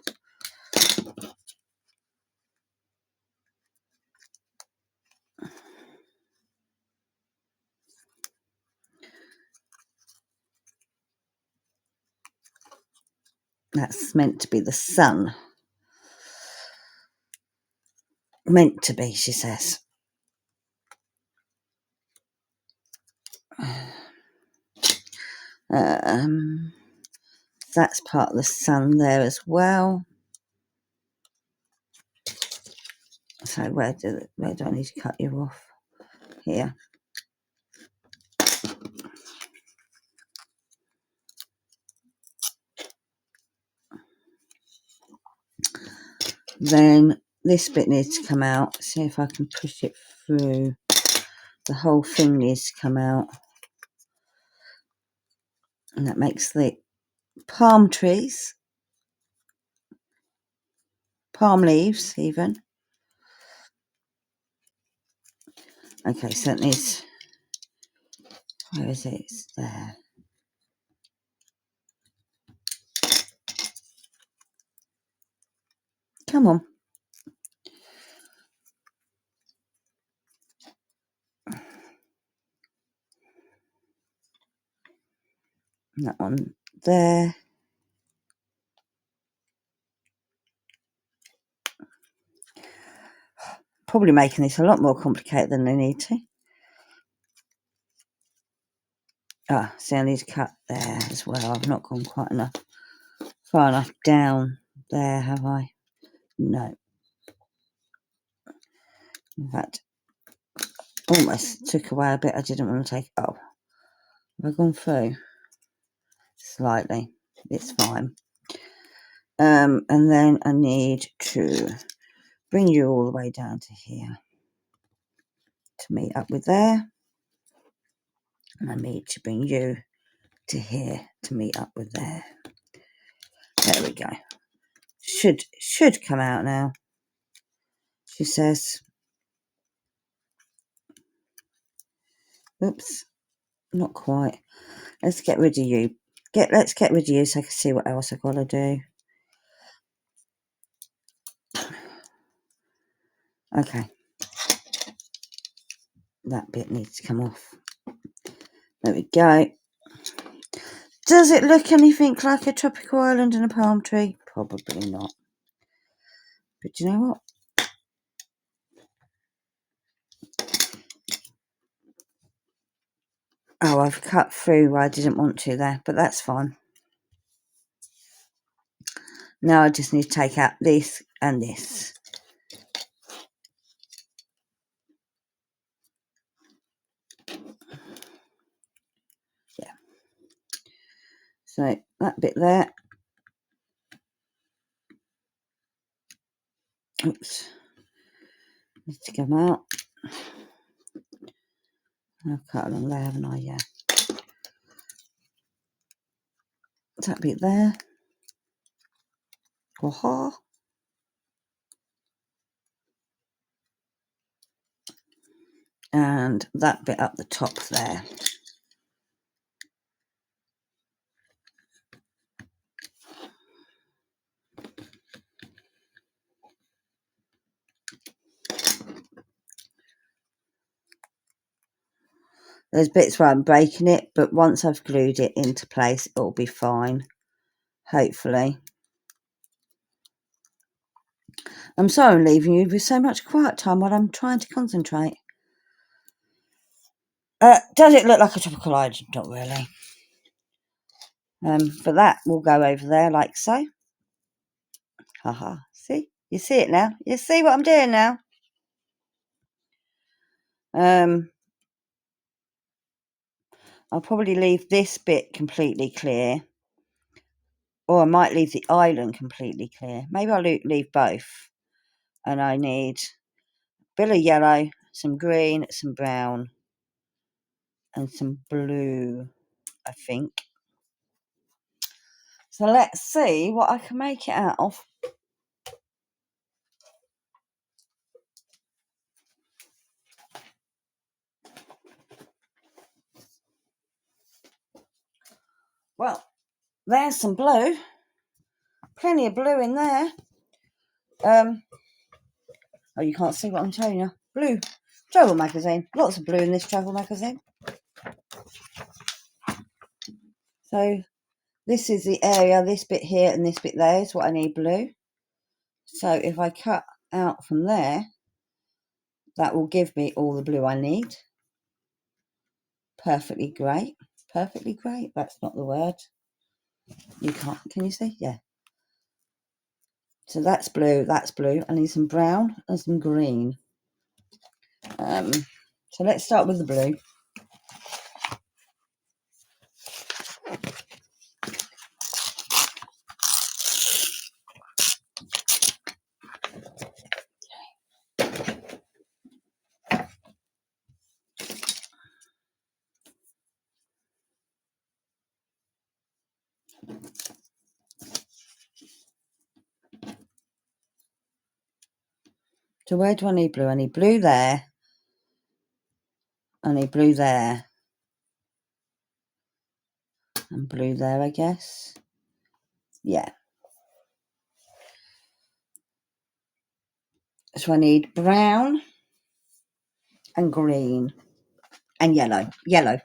That's meant to be the sun. Meant to be, she says. That's part of the sun there as well. So where do I need to cut you off? Here. Then this bit needs to come out. See if I can push it through. The whole thing needs to come out. And that makes the palm trees. Palm leaves, even. Okay, so it needs... Where is it? It's there. Come on. That one there. Probably making this a lot more complicated than they need to. Ah, see, I need to cut there as well. I've not gone far enough down there, have I? No. In fact, almost took away a bit I didn't want to take. Oh, have I gone through? Slightly. It's fine. And then I need to bring you all the way down to here to meet up with there. And I need to bring you to here to meet up with there. There we go. Should come out now, she says. Oops, not quite. Let's get rid of you. Let's get rid of you so I can see what else I've got to do. Okay. That bit needs to come off. There we go. Does it look anything like a tropical island and a palm tree? Probably not. But you know what? Oh, I've cut through where I didn't want to there, but that's fine. Now I just need to take out this and this. Yeah. So that bit there. Oops. Needs to come out. I've cut along there, haven't I? Yeah. That bit there. Aha. And that bit up the top there. There's bits where I'm breaking it, but once I've glued it into place, it'll be fine. Hopefully. I'm sorry I'm leaving you with so much quiet time while I'm trying to concentrate. Does it look like a tropical island? Not really. But that will go over there like so. Haha. See? You see it now? You see what I'm doing now? I'll probably leave this bit completely clear. Or I might leave the island completely clear. Maybe I'll leave both. And I need a bit of yellow, some green, some brown, and some blue, I think. So let's see what I can make it out of. Well, there's some blue. Plenty of blue in there. Oh, you can't see what I'm showing you. Blue. Travel magazine. Lots of blue in this travel magazine. So this is the area, this bit here and this bit there is what I need blue. So if I cut out from there, that will give me all the blue I need. Perfectly great. Perfectly great. That's not the word. You can't. Can you see? Yeah. So that's blue. That's blue. I need some brown and some green. So let's start with the blue. So where do I need blue? I need blue there. I need blue there. And blue there, I guess. Yeah. So I need brown and green and yellow. Yellow.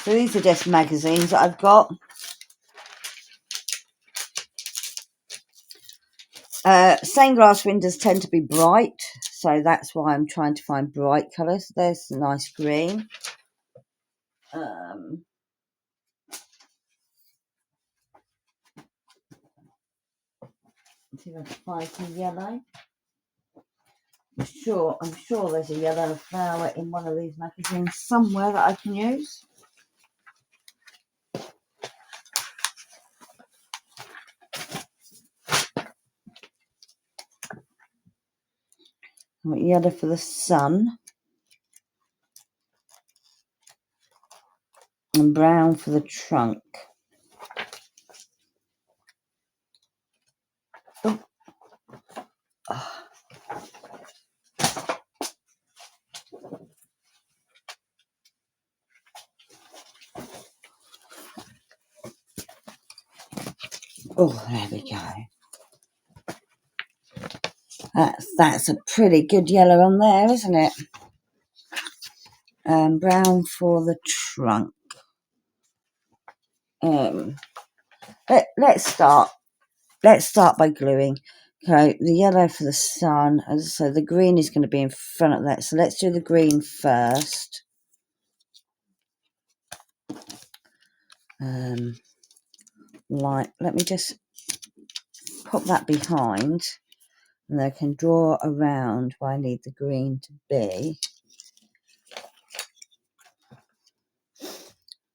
So these are just magazines that I've got. Stained glass windows tend to be bright, so that's why I'm trying to find bright colours. There's a nice green. See if I can find some yellow. I'm sure there's a yellow flower in one of these magazines somewhere that I can use. I want yellow for the sun and brown for the trunk. Oh. Oh, there we go. That's a pretty good yellow on there, isn't it? Brown for the trunk. Let's start by gluing. Okay, the yellow for the sun, as I say, the green is going to be in front of that. So let's do the green first. Like, let me just pop that behind, and I can draw around where I need the green to be.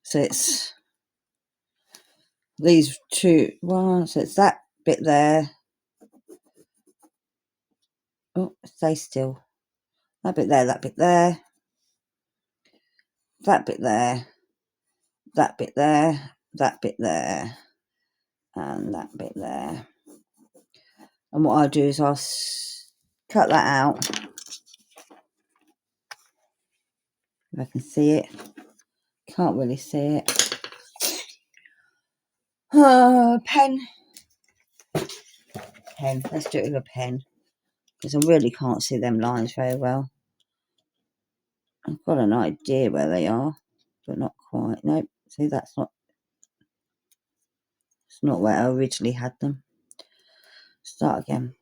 So it's these two. Well, so it's that bit there. Oh, stay still. That bit there, that bit there, that bit there, that bit there, that bit there, and that bit there. And what I'll do is I'll cut that out. If I can see it. Can't really see it. Pen. Let's do it with a pen, because I really can't see them lines very well. I've got an idea where they are, but not quite. Nope. See, it's not where I originally had them. Start again.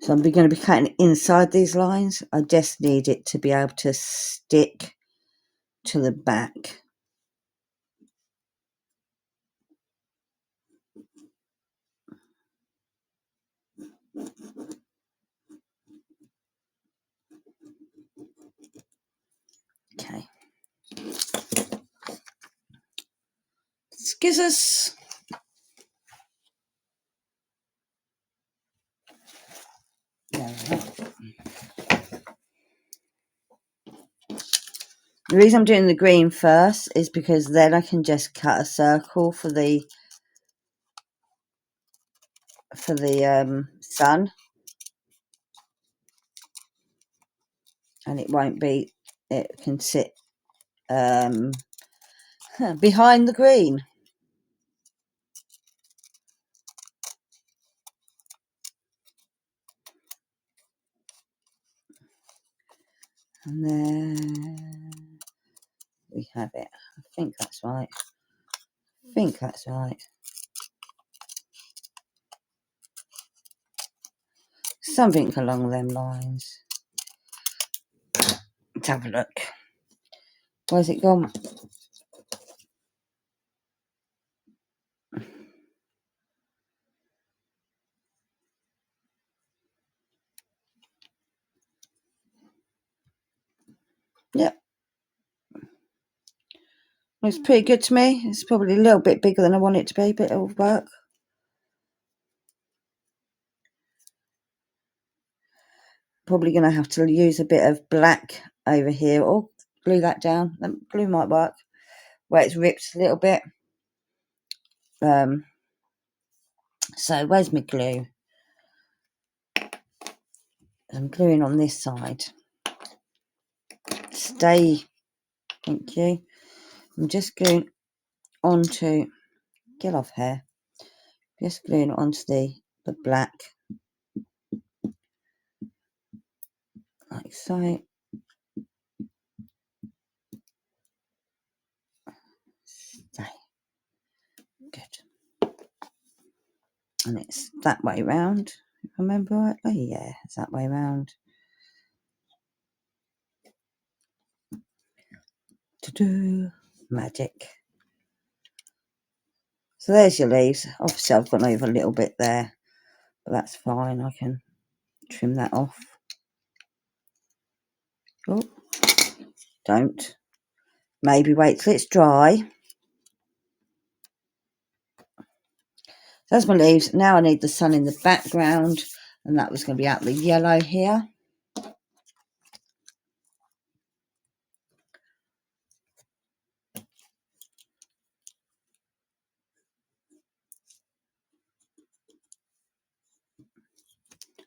So I'm going to be cutting inside these lines. I just need it to be able to stick to the back. Okay. Scissors. The reason I'm doing the green first is because then I can just cut a circle for the sun, and it won't be. It can sit behind the green. And then we have it. I think that's right. Something along them lines. Let's have a look. Where's it gone? Yep. Looks pretty good to me. It's probably a little bit bigger than I want it to be, but it'll work. Probably going to have to use a bit of black over here, or glue that down. Glue might work where it's ripped a little bit. So where's my glue? I'm gluing on this side. Stay. Thank you. I'm just gluing onto. Get off here. Just gluing onto the black, like so. Stay. Good. And it's that way round, if I remember rightly. Yeah, it's that way round. Magic. So there's your leaves. Obviously I've gone over a little bit there, but that's fine. I can trim that off. Oh, don't. Maybe wait till it's dry. That's my leaves. Now I need the sun in the background, and that was going to be out the yellow here.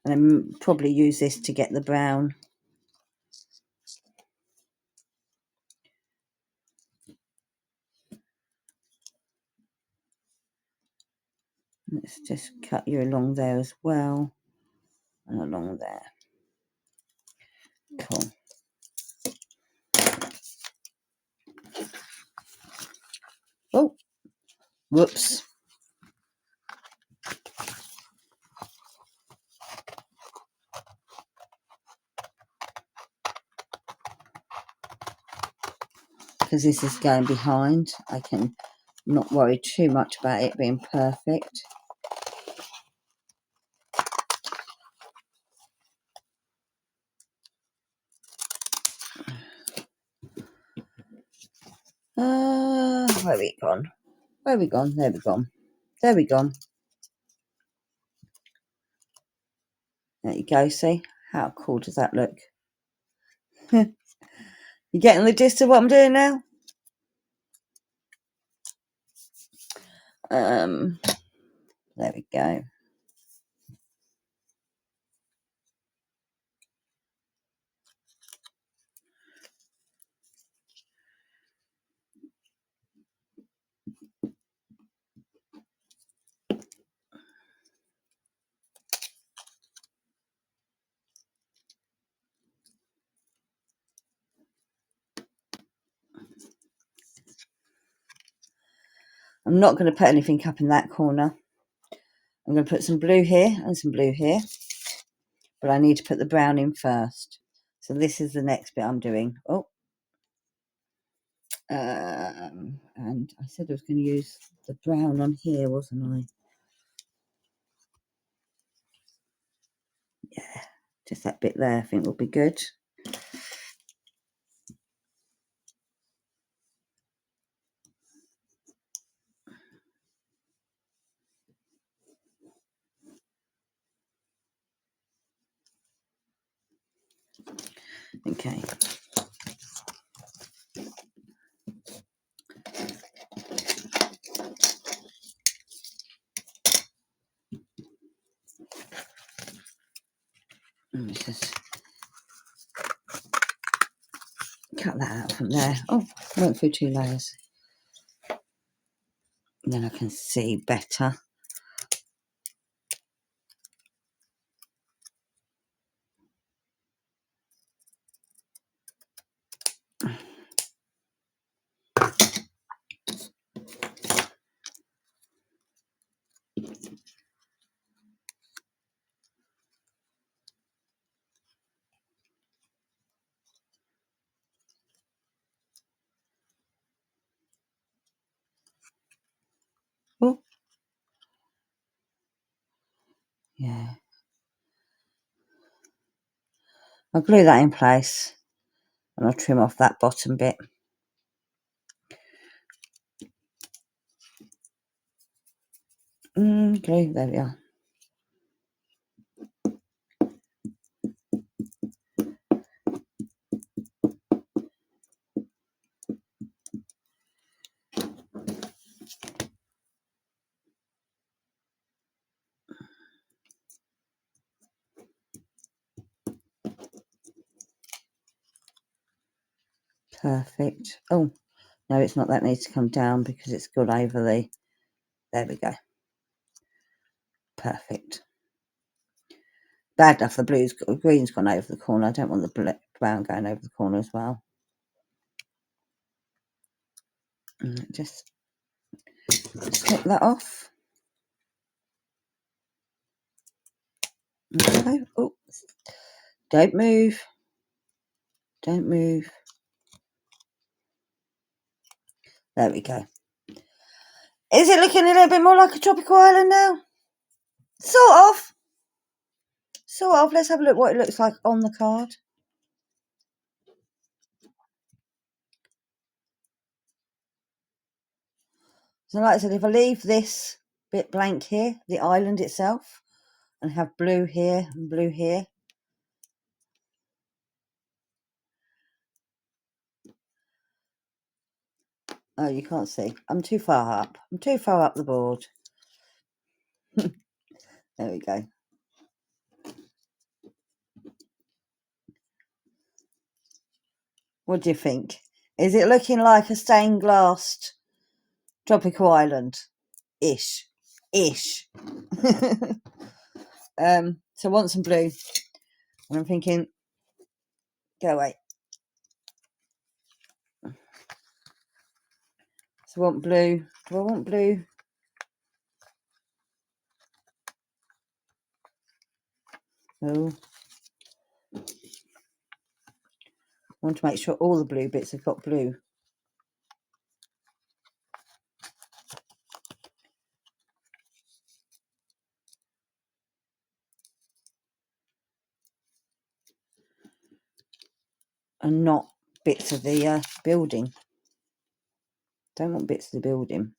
And then probably use this to get the brown. Let's just cut you along there as well, and along there. Cool. Oh, whoops. Because this is going behind, I can not worry too much about it being perfect. Where we gone? Where we gone? There we gone. There we gone. There you go. See how cool does that look? You getting the gist of what I'm doing now? There we go. I'm not going to put anything up in that corner. I'm going to put some blue here and some blue here, but I need to put the brown in first. So this is the next bit I'm doing. Oh, and I said I was going to use the brown on here, wasn't I? Yeah, just that bit there I think will be good. Okay. Just cut that out from there. Oh, I went through 2 layers. And then I can see better. Oh, yeah. I'll glue that in place and I'll trim off that bottom bit. Glue, there we are. Perfect. Oh, no, it's not. That needs to come down because it's gone over the... There we go. Perfect. Bad enough the green's gone over the corner. I don't want the brown going over the corner as well. Just snip that off. Okay. Oh, don't move. Don't move. There we go. Is it looking a little bit more like a tropical island now? Sort of. Sort of. Let's have a look what it looks like on the card. So like I said, if I leave this bit blank here, the island itself, and have blue here and blue here. Oh, you can't see. I'm too far up. I'm too far up the board. There we go. What do you think? Is it looking like a stained glass tropical island? Ish. So I want some blue. And I'm thinking, go away. So I want blue. Do I want blue? No. I want to make sure all the blue bits have got blue. And not bits of the building. Don't want bits of the building.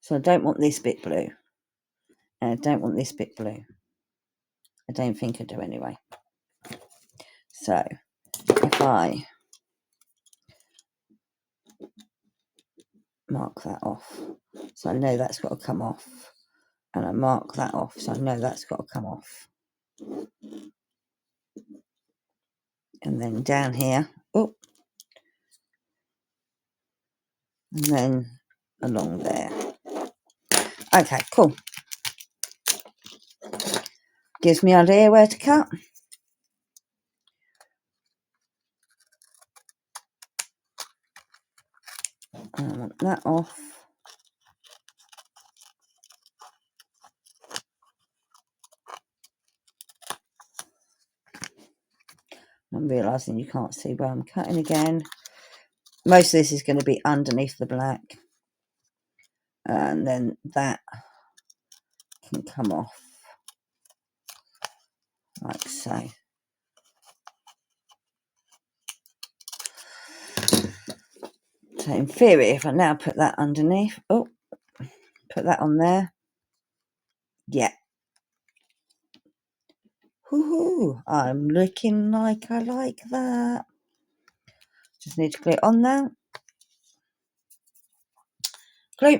So I don't want this bit blue. And I don't want this bit blue. I don't think I do anyway. So if I mark that off, so I know that's got to come off. And I mark that off, so I know that's got to come off. And then down here, oh, and then along there. Okay, cool. Gives me an idea where to cut. I want that off. I'm realising you can't see where I'm cutting again. Most of this is going to be underneath the black. And then that can come off. Like so. So in theory, if I now put that underneath, oh, put that on there. Yeah. Woohoo! I'm looking like I like that. Just need to glue it on now. Glue.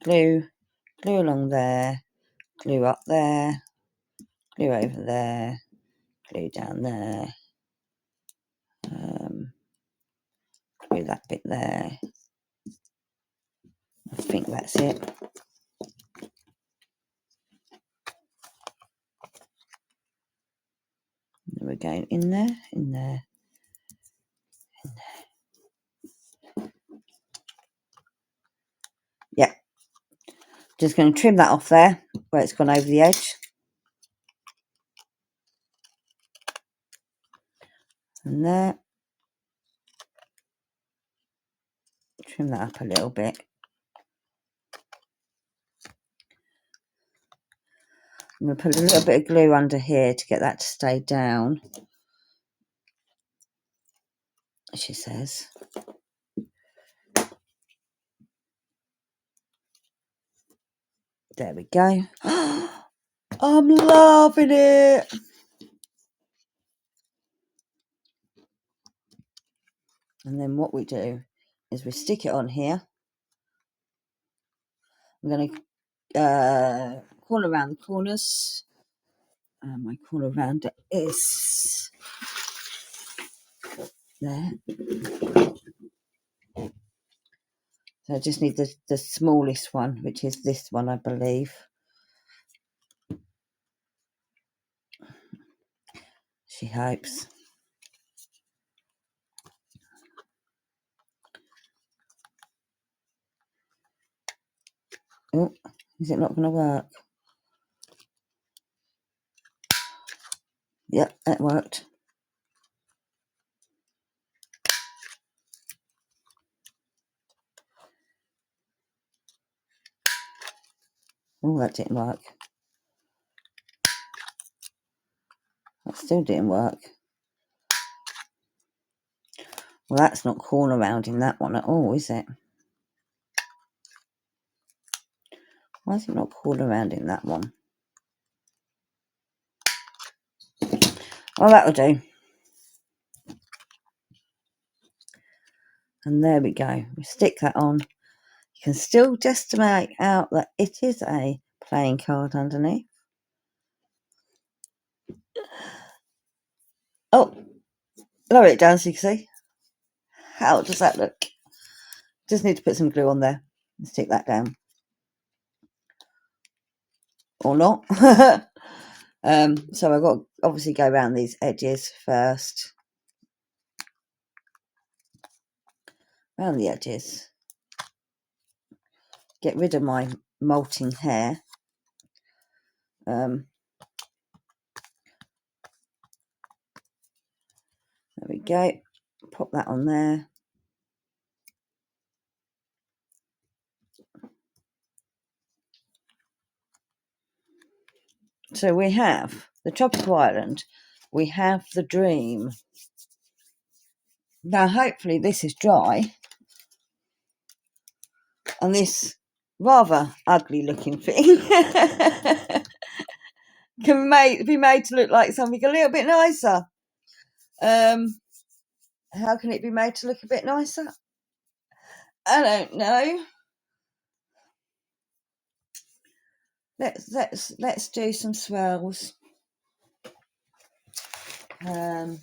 Glue. Glue along there. Glue up there. Glue over there. Glue down there. Glue that bit there. I think that's it. And we're going in there, in there, in there. Yeah. Just going to trim that off there where it's gone over the edge. And there. Trim that up a little bit. I'm going to put a little bit of glue under here to get that to stay down, she says. There we go. I'm loving it. And then what we do is we stick it on here. I'm going to corner around the corners. My corner around it is there. So I just need the smallest one, which is this one, I believe. She hopes. Oh, is it not going to work? Yep, that worked. Oh, that didn't work. That still didn't work. Well, that's not corner rounding that one at all, is it? Why is it not corner rounding that one? Oh, that'll do. And there we go. We stick that on. You can still just make out that it is a playing card underneath. Oh, lower it down so you can see. How does that look? Just need to put some glue on there and stick that down. Or not. So I've got to obviously go around these edges first. Around the edges. Get rid of my molting hair. There we go. Pop that on there. So we have the tropical island. We have the dream. Now, hopefully this is dry. And this rather ugly looking thing can be made to look like something a little bit nicer. How can it be made to look a bit nicer? I don't know. Let's do some swirls. Oh,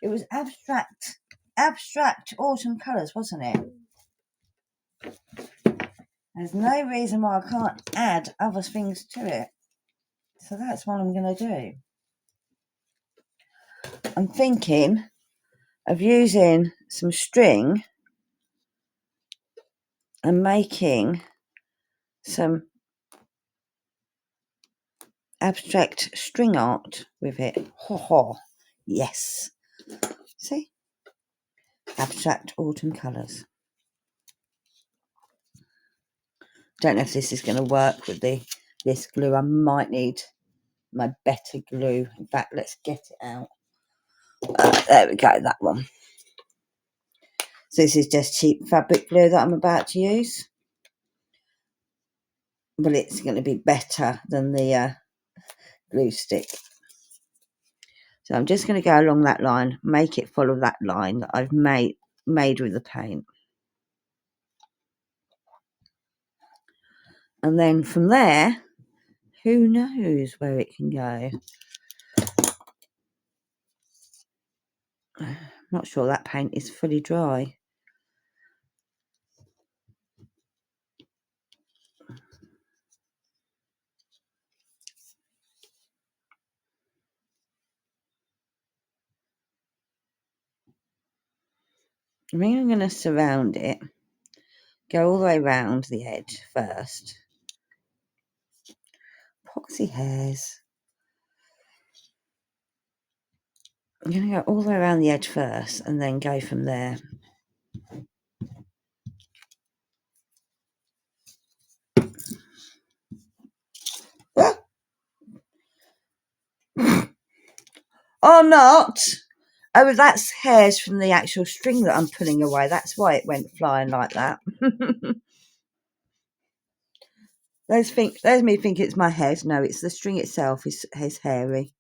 it was abstract autumn colours, wasn't it? There's no reason why I can't add other things to it. So that's what I'm going to do. I'm thinking of using some string and making some abstract string art with it. Ho ho. Yes. See? Abstract autumn colours. Don't know if this is going to work with this glue. I might need my better glue. In fact, let's get it out. There we go, that one. So this is just cheap fabric glue that I'm about to use. But it's going to be better than the glue stick. So I'm just going to go along that line, make it follow that line that I've made with the paint. And then from there, who knows where it can go. I'm not sure that paint is fully dry. I think I'm going to surround it, go all the way around the edge first. Epoxy hairs. I'm going to go all the way around the edge first and then go from there. Or not. Oh, that's hairs from the actual string that I'm pulling away. That's why it went flying like that. There's me think it's my head. No, it's the string itself is hairy.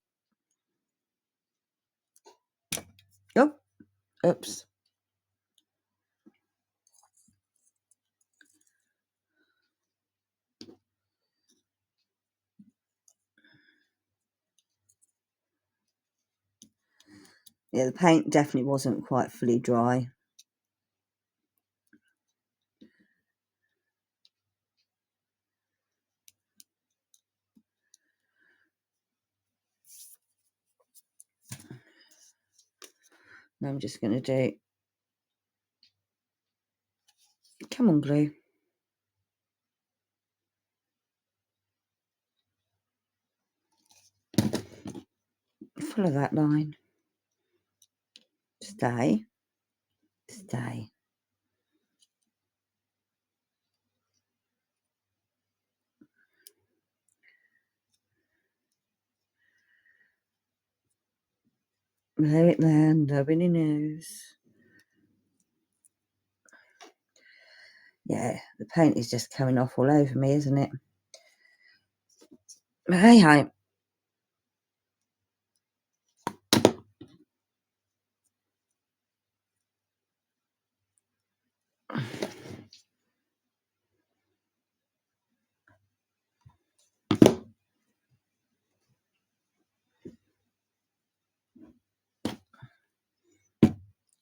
Oh, oops. Yeah, the paint definitely wasn't quite fully dry. Now I'm just going to do... Come on, glue. Follow that line. Stay. Stay. There it there, nobody knows. Yeah, the paint is just coming off all over me, isn't it? Hey, hi.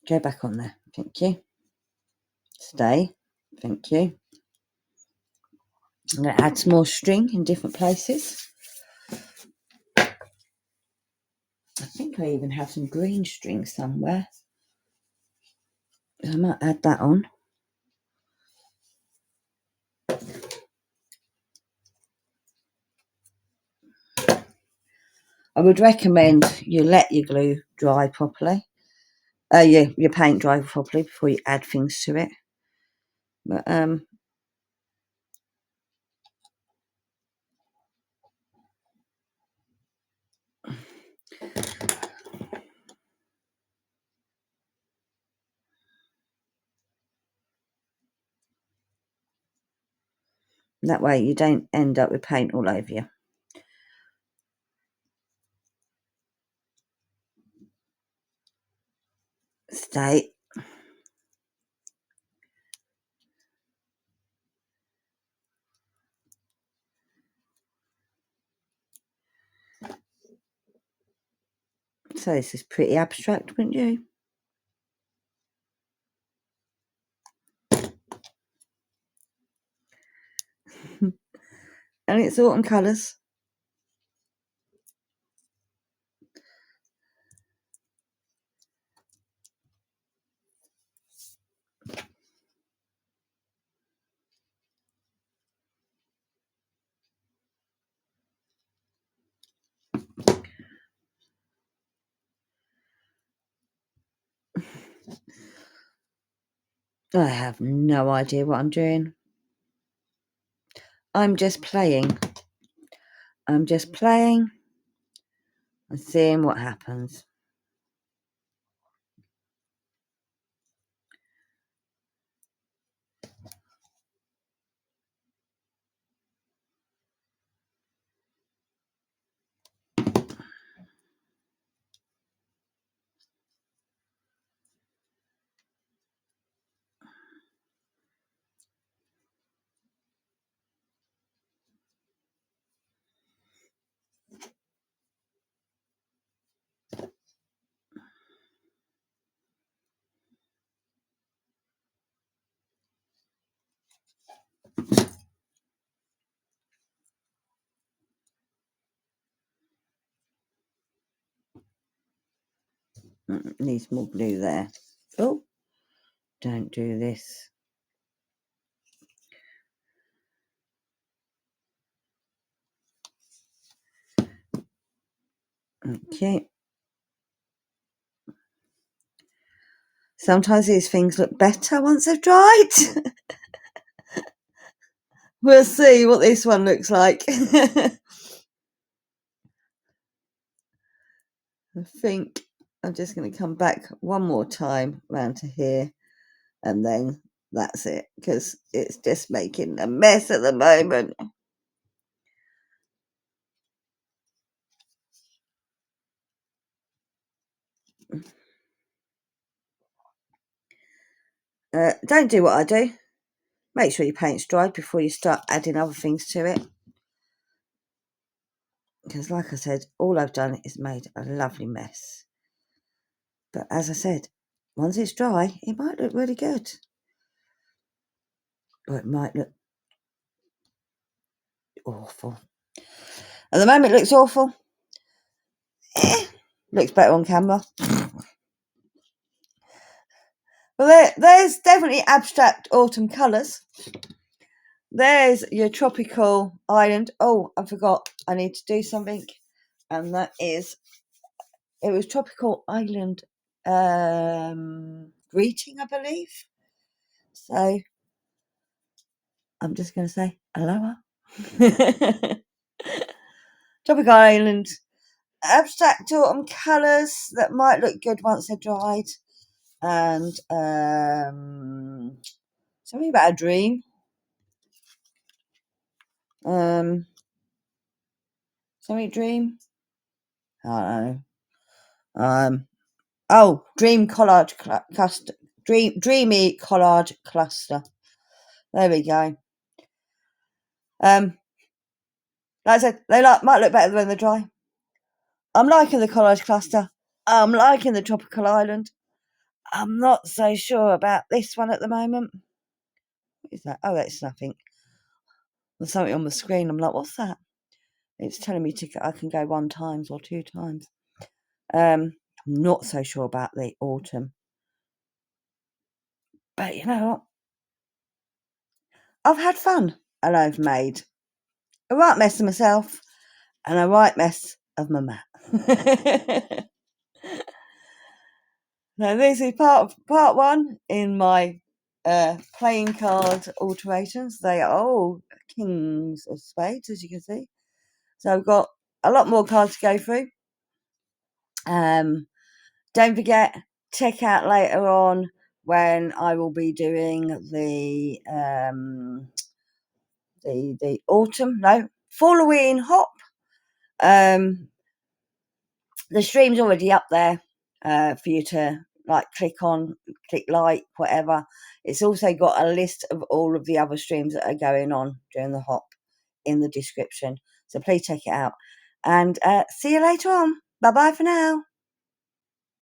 Go back on there. Thank you. Stay. Thank you. I'm going to add some more string in different places. I think I even have some green string somewhere. I might add that on. I would recommend you let your glue dry properly. Your paint dry properly before you add things to it. But that way you don't end up with paint all over you. Stay. So this is pretty abstract, wouldn't you? And it's autumn colours. I have no idea what I'm doing. I'm just playing. I'm just playing and seeing what happens. Needs more glue there. Oh, don't do this. Okay. Sometimes these things look better once they've dried. We'll see what this one looks like. I think I'm just going to come back one more time round to here, and then that's it, because it's just making a mess at the moment. Don't do what I do. Make sure your paint's dried before you start adding other things to it. Because like I said, all I've done is made a lovely mess. But as I said, once it's dry, it might look really good. Or it might look awful. At the moment, it looks awful. Looks better on camera. Well, there's definitely abstract autumn colours. There's your tropical island. Oh, I forgot. I need to do something. And that is It was Tropical Island greeting, I believe. So I'm just going to say aloha. Tropical Island abstract autumn colours that might look good once they're dried. And something about a dream. Something dream. I don't know. Dream collage cluster. Dreamy collage cluster. There we go. Like I said, they might look better when they're dry. I'm liking the collage cluster. I'm liking the Tropical Island. I'm not so sure about this one at the moment. What is that? Oh, that's nothing. There's something on the screen. I'm like, what's that? It's telling me I can go 1 time or 2 times. I'm not so sure about the autumn. But you know what? I've had fun, and I've made a right mess of myself and a right mess of my mat. Now this is part 1 in my playing card alterations. They are all kings of spades, as you can see. So I've got a lot more cards to go through. Don't forget, check out later on when I will be doing the Halloween hop. The stream's already up there for you to click like, whatever. It's also got a list of all of the other streams that are going on during the hop in the description. So please check it out. And see you later on. Bye-bye for now.